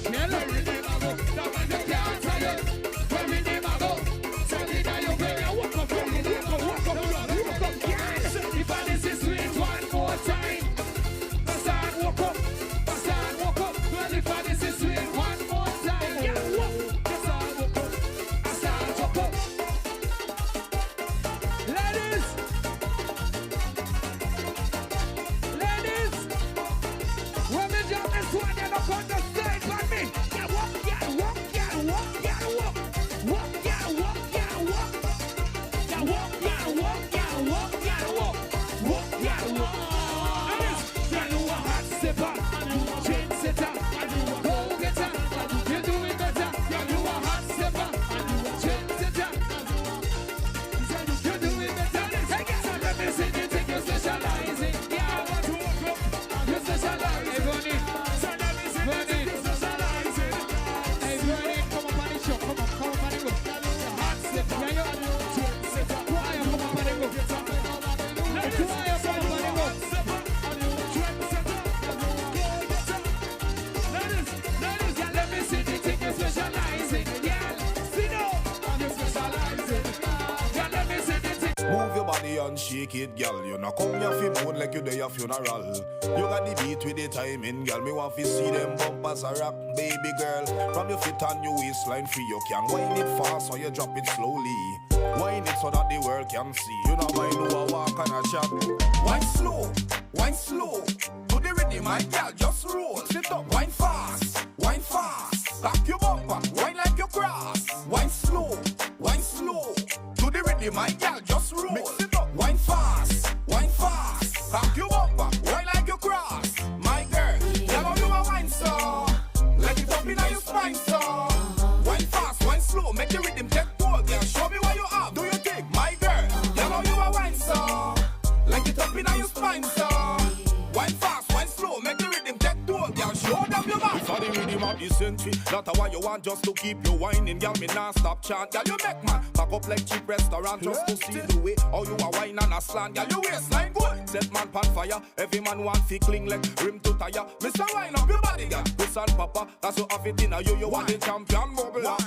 Where we name I go, that man you can't tell you. Where we name I go, tell it that you will. Walk up, girl. If I this is sweet one more time, Basan walk up, Well, if I this is sweet one more time, yeah, walk, Basan walk up, Basan walk up. Ladies, when me jump this one, you look on the side for me. Yeah, walk, yeah, walk, yeah, walk, yeah, walk. Walk, yeah, walk, yeah, walk. Yeah, walk, yeah, walk, yeah, walk, yeah, walk. Walk, yeah, walk. Ladies, yeah, you a hot stepper, chain setter, go-getter. You do it better. Yeah, you a hot stepper, chain setter. You do it better. Hey, guess what? Let me see you think you specialize in. Yeah, I want to walk up. You specialize. Hey, Bonnie. Bonnie. Hey, Bonnie, come up on the show. Come up on the go. Hot stepper. Yeah, you chain setter. Why you come up on the go? Why you come up on the go? Ladies, yeah, let me see the thing you specialize in. Yeah, sit down. You specialize in. Yeah, let me see the thing. Move your body and shake it, girl. You know come here fi moan like you day a funeral. You got the beat with the timing, girl. Me want fi see them bumpers a rock, baby girl. From your feet and your waistline free, you can wind it fast or you drop it slowly. Wind it so that the world can see. You know mind who a walk and a chat. Wind slow, wind slow. To the rhythm, my girl, just roll. Sit up, wind fast, wind fast. Back your bumper, wind like you cross. Wind slow, wind slow. To the rhythm, my girl, just roll. Mix it up, wind fast, wind fast. Back your bumper, wind like you cross. My girl, tell how you a wine so. Let it up in your spine so. Wind fast, wind slow, make your rhythm take hold, girl. Show me what you have. Do you think, my girl? Tell how you a wine so. Like it up in your spine so. Wine fast, wine slow, make the rhythm take hold, girl. Show them your back. For the rhythm of the century, that's why you want just to keep you whining, girl. Me nah stop chant, girl. You make man pack up like cheap restaurant just to see the way how you a wine and a slant, girl. You waistline good, set man pan fire. Every man want fi cling like rim to tire. Mr. Wine up your body, girl. Chris and Papa, that's what have it in a you. You want the champion bubble, girl.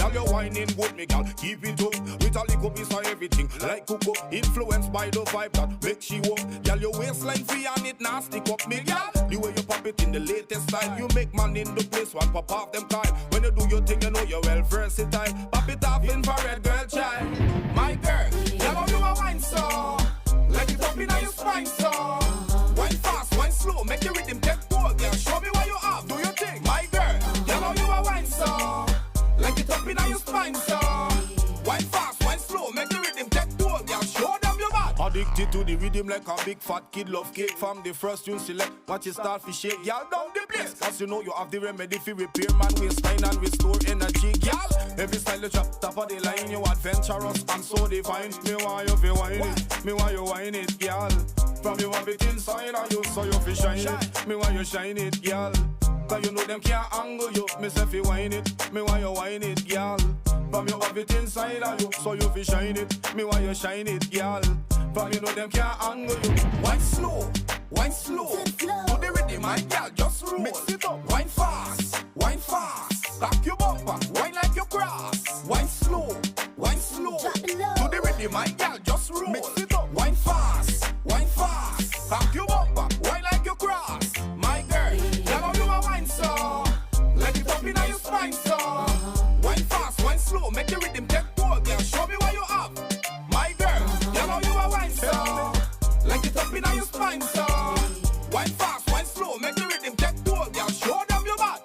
You whining good, me girl. Keep it up with a little piece of everything, like cocoa. Influenced by the vibe that make she walk, girl. Your waistline free and it nah stick up, me girl. The way you pop it in the latest style, you make man in the place one pop off them kyle. When you do your thing, you know you're well versatile. Pop it off infrared, girl, child. My girl, girl, how you a wine so. Like it up in your spine so. Wine fast, wine slow, make your rhythm take hold, girl. Show me what you have, do your thing. My girl, girl, how you a wine so. Like it up in your spine so. Wine fast, wine slow, make the rhythm take hold, girl. Show them your back. Addicted to the rhythm like a big fat kid love cake. From the first tune select, watch it start fi shake, girl, down the place. Cause you know you have the remedy fi repair man waistline and restore energy, girl. Every style you drop, top of the line, you adventurous and so divine. Me want you fi wine it, me want you wine it, girl. From you have it inside of you, so you fi shine it. Me want you shine it, girl. Cause you know them can't angle you, me say fi wine it. Me want you wine it, girl. From you have it inside of you, so you fi shine it. Me want you shine it, girl. From you know them can't angle you. Wine slow, wine slow. To the rhythm, my girl, just roll. Mix it up, wine fast, wine fast. Back your bumper, wine like you cross. Wine slow, wine slow. To the rhythm, my girl, just roll. Mix it up, wine fast, wine fast. Back your bumper, wine like you cross. My girl, tell how you a wine so. Let it up in your spine so. Wine fast, wine slow, make your rhythm take hold, girl. Show me what you have. My girl, tell how you a wine so. Like it up in your spine so. Wine fast, wine slow, make the rhythm take hold, girl. Show them your back.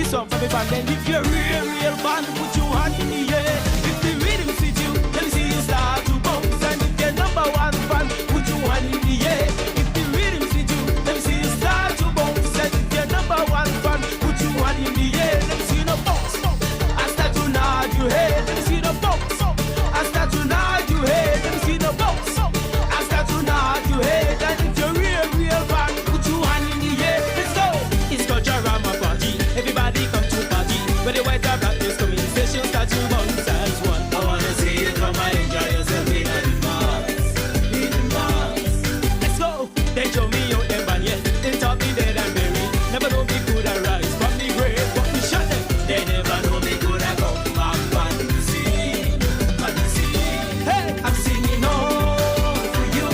This one for the band. Then if you're real band, put your hand in the air. If the rhythm fit you, let me see you start to bounce. And if you're number one fan, put your hand in the air. If the rhythm fit you, let me see you start to bounce. And if you're number one fan, put your hand in the air. Let me see you bounce. I start to nod your head. Let me see you bounce. I start to nod your head. Let me see you bounce. I start to nod your head. And if you're real fan, put your hand in the air. Let's go. It's Culturama party. Everybody come to party. When the white or black is coming, station start to bounce as one. I wanna see you come and enjoy yourself in the dance. In the dance. Let's go. They show me out them band, yes. They talk me dead and buried. Never know me could arise from the grave, but we shot them. They never know me could have come back from the sea. From the sea. Hey, I'm singing all for you.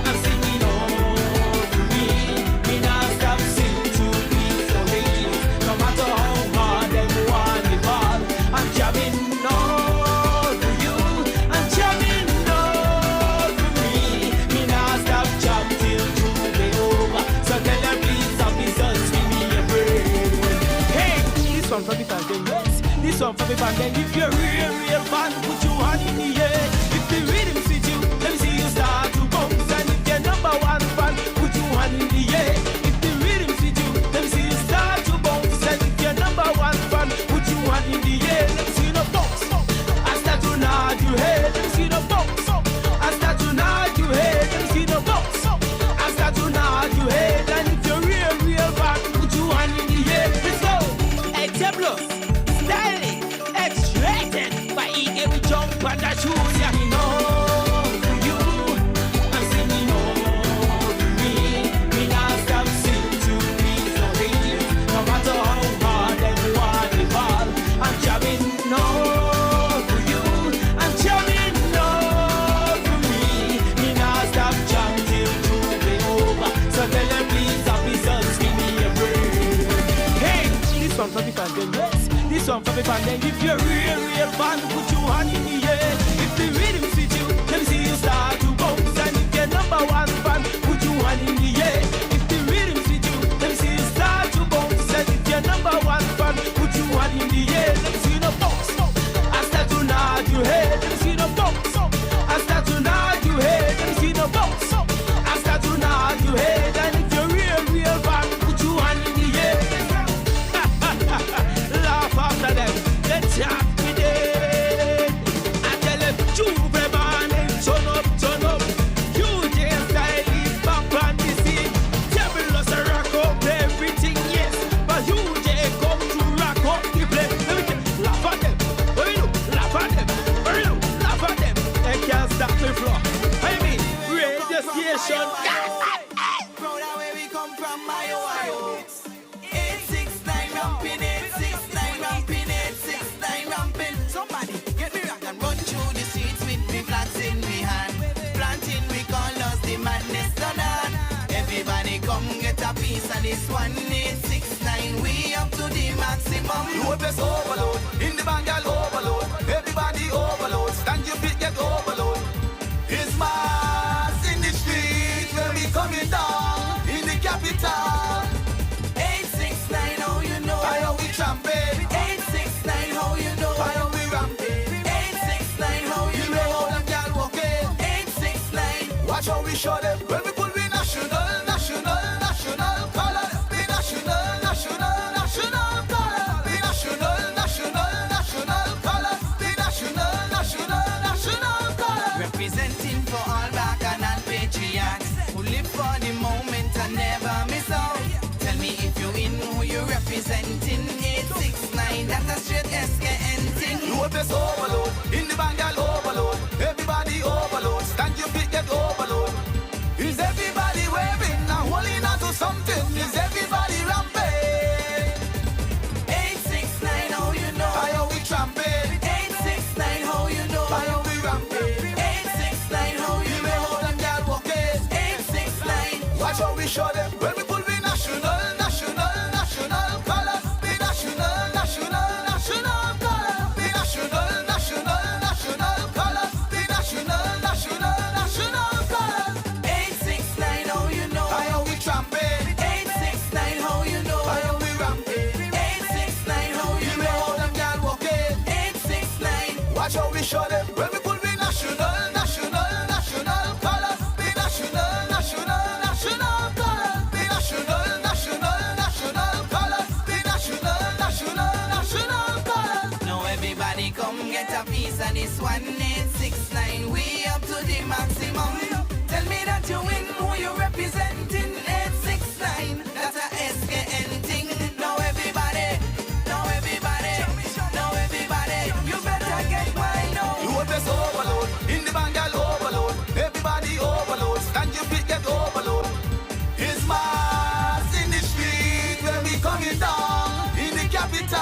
I'm singing all for me. Me not stop singing to please the ladies. No matter how hard them want the ball, I'm jamming all for you. I'm jamming all for me. Me not stop jam till you be over. So tell them please officers give me a break. Hey, this one for the band then, yes. This one for the band then. If you're real fan, put your hand in the air. If the rhythm fit you, let me see you start to bounce. And if you're number one fan, put your hand in the air. If the rhythm fit you, let me see you start to bounce. And if you're number one fan, put your hand in the air. Let me see you bounce. I start to nod your head. Let me see you bounce. I start to nod your head. Let me see you bounce. I start to nod your head. And if you're real fan, put your hand in the air. Let's go. Exemplos, styling, X-rated. By EK we jump and I shoot ya. Me know for you, I'm singing all for me. Me not stop singing to please the ladies. No matter how hard them want the ball, I'm jamming all for you. I'm jamming all for me. Me not stop jamming till you be over. So tell them please officers give me a break. Hey, this one for the band then, yes. This one for the band then. If you're real fan, put your hand in the air. If the rhythm fit you, let me see you start to bounce. And if you're number one fan, put your hand in the air. If the rhythm fit you, let me see you start to bounce. And if you're number one fan, put your hand in the air. Let me see you bounce. I start to nod your head. Let me see you bounce. I start to nod your head. Let me see you bounce. I start to nod your head. And if you're real fan, put your hand in the air. Laugh after them. Let's chat with them. I tell them, Juve man, turn up. You just style is back on the scene. Table us a rock up everything, yes. But you just come to rock up the place. Let me tell, laugh at them. Hurry up, laugh at them. Hurry up, laugh at them. They can't stop the floor. I mean, radio station. Proud of where we come from, my Ohio. 869 ramping, 869 ramping, 869 ramping. Somebody get me rock and run through the streets with me flats in me hand. Planting we colors, the madness done on. Everybody come get a piece of this one. 869, we up to the maximum. You best overload, in the band girl overload. Everybody overload, stand your feet get overload. It's mass in the street when we coming down in the capital. 869, how you know? Why are we tramping? 869, how you know? Why are we ramping? 869, how you You know? know how them girl walking. 869, Watch how we show them when we pull we national colors. The national colors. The national colors. The national colors. representing for all bacchanal patriots who live for the moment and never miss out. Tell me if you in who you representing. 869, that's a straight SKN thing. You best overload, in the band girl overload. Everybody overload, stand your feet get overload. Is everybody waving and holding on to something? Is everybody ramping? 869, how you know? Why are we tramping? 869, how you know? Why are we ramping? 869, how you You know? know how them girl walking. 869, Watch how we show them when we pull we national colors. The national colors. The national colors. The national colors. 869, how you know? Why are we tramping? 869, how you know? Why are we ramping? 869, 1869, we up to the maximum. Tell me that you win, who you representing? 869, that's a SKN thing. Now everybody, you better get mine now. You best overload, in the band girl overload. Everybody overload, stand your feet get overload. It's mass in the street when we coming down in the capital.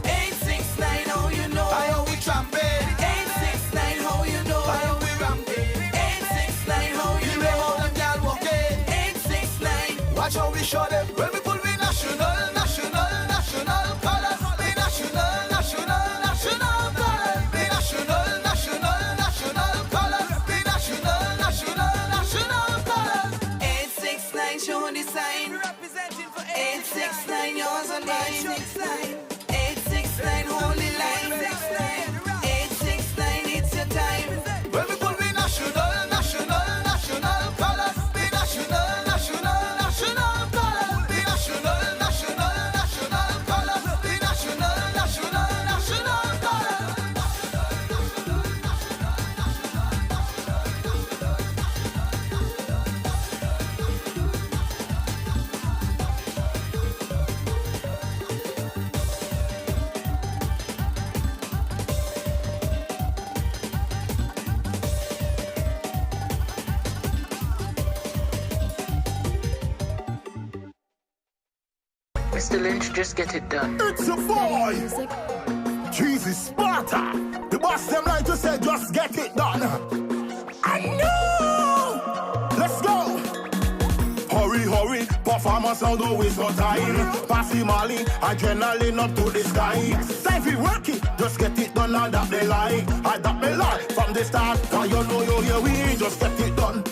869, how you know? How we tramping? 869, how you know? How we ramping? 869, how you know? How them girl walking? 869, watch how we show them. When we pull we national colors. We national colors. We national colors. We national colors. 869, show the sign. Representing for 869, yours and mine. 869, holy line. 869, it's your time. When we pull we national colors. We national colors. We national colors. We national colors. Mr. Lynch, just get it done. It's a boy! Jesus Sparta! The boss them like to say, just get it done. I know! Let's go! Hurry, performance and don't waste no time. Passy Mali, adrenaline up to the sky. Time for work it, just get it done, and that they like. I that me like from the start, cause you know you hear we just get it done.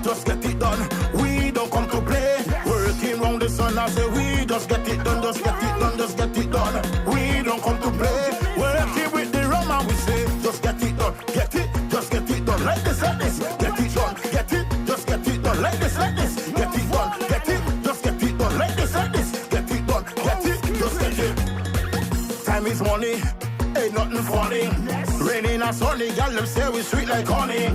Just get it done. We don't come to play. Working round the sun, I say we just get it done, just get it done, just get it done. We don't come to play. Working with the rum and we say just get it done, get it, just get it done. Like this, get it done, get it, just get it done. Like this, get it done, get it, just get it done. Like this, get it done, get it, just get it. Time is money, ain't nothing funny. Raining and sunny, girl them say we sweet like honey.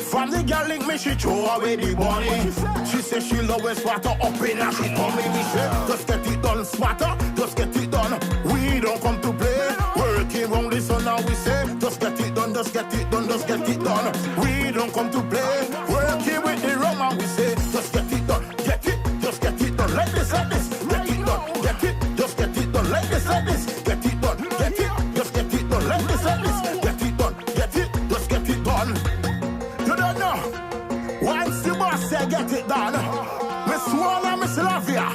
From the girl link me, she throw away the bunny. She say she love when smarter up in and she told me say, just get it done, smarter, just get it done. We don't come to play. Working round the sun and we say, just get it done, just get it done, just get it done. We don't come to play. Working with the rum and we say, just get it done, get it, just get it done. Like this, get it done, get it, just get it done. Like this, get it done, get it, just get it done. Like this, get it done, get it, just get it done. You don't know. Once the boss say get it done, Miss Walla, Miss Lavia,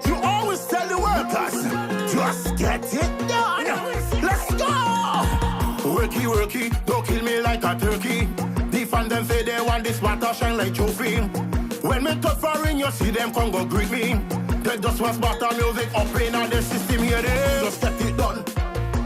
you always tell the workers, just get it done. Let's go. Worky, don't kill me like a turkey. Defend them say they want this water shine like trophy. When me touch for ring, you see them come go greet me. They just want smarter music up in on the system here. Just get it done.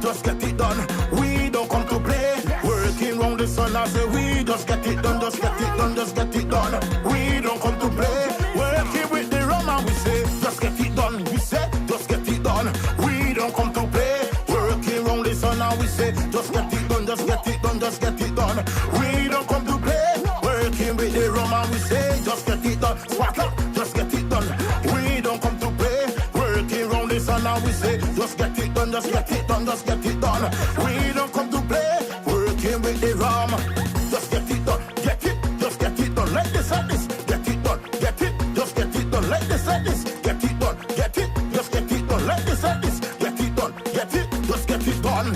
Just get it done. We don't come to play. Working round the sun, I say we just get it done, just get it done, just get it done. We don't come to play. Working with the rum and we say, just get it done. We say, just get it done. We don't come to play. Working round the sun and we say, just get it done, just get it done, just get it done. We don't come to play. Working with the rum and we say, just get it done. Sparkle, just get it done. We don't come to play. Working round the sun and we say, just get it done, just get it done, just get it done. We don't come to play. Working with the rum, just get it done, get it, just get it done. Like this, get it done, get it, just get it done. Like this, get it done, get it, just get it done. Like this, get it done, get it, just get it done.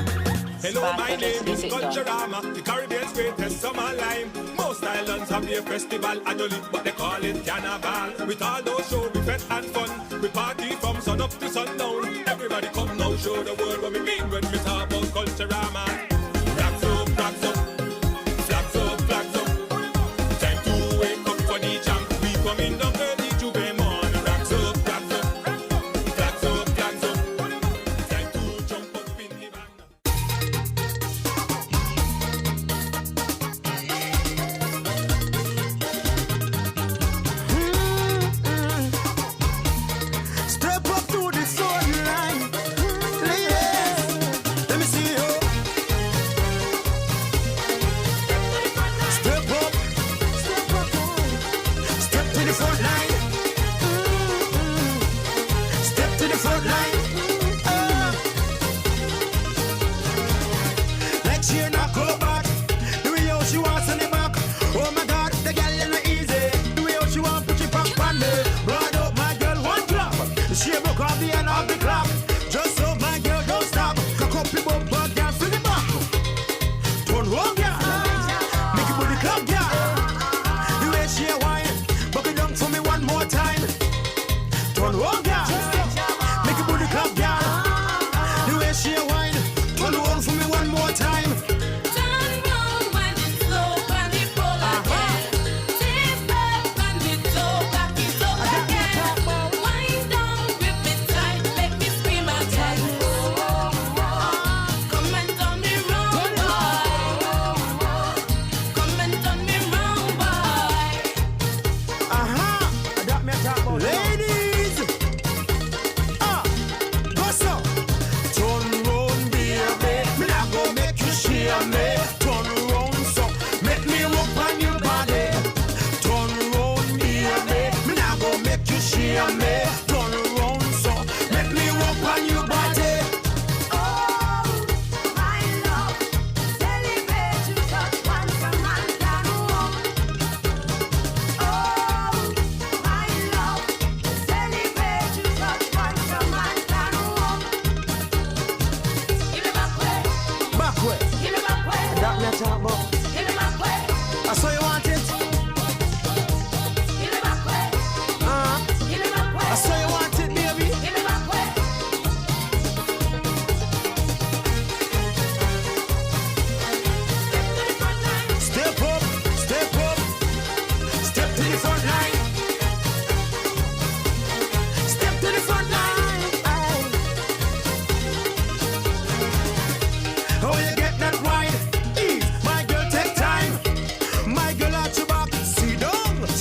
Hello, my name is Culturama, the Caribbean's greatest summer line. Most islands have their festival annually, but they call it Carnival. With all those shows, we fete and fun. We party from sun up to sundown. Everybody come now, show the world what we mean when we talk about Culturama. Flags up, flags up, flags up, flags up. Time to wake up for the jam. We coming down early to be morning. Flags up, flags up, flags up, flags up. Time to jump up in the band. Step up to the sunlight. Ladies, let me see you.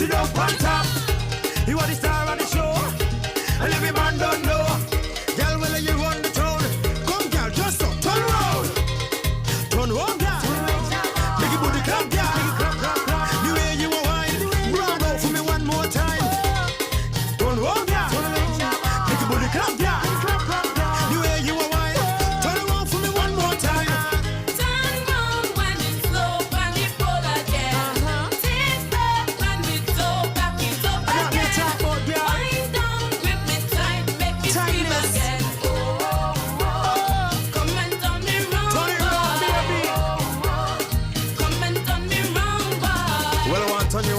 it up on top. You are the star of the show, and every man don't know. Girl, will you run the town? Come, girl, just up, turn around. Turn home, girl. Make your booty clap, girl. The way you are wine, brown out for me one more time. Turn home, girl. Make your booty clap, girl. The way you are wine, turn around for me one more time. Turn round when it's slow, when it roll again. Take back when it's so back, it's up again. Wind down, grip me tight, make me scream again. Come and turn me round, boy. Come and turn me round, boy. Well, I want to turn you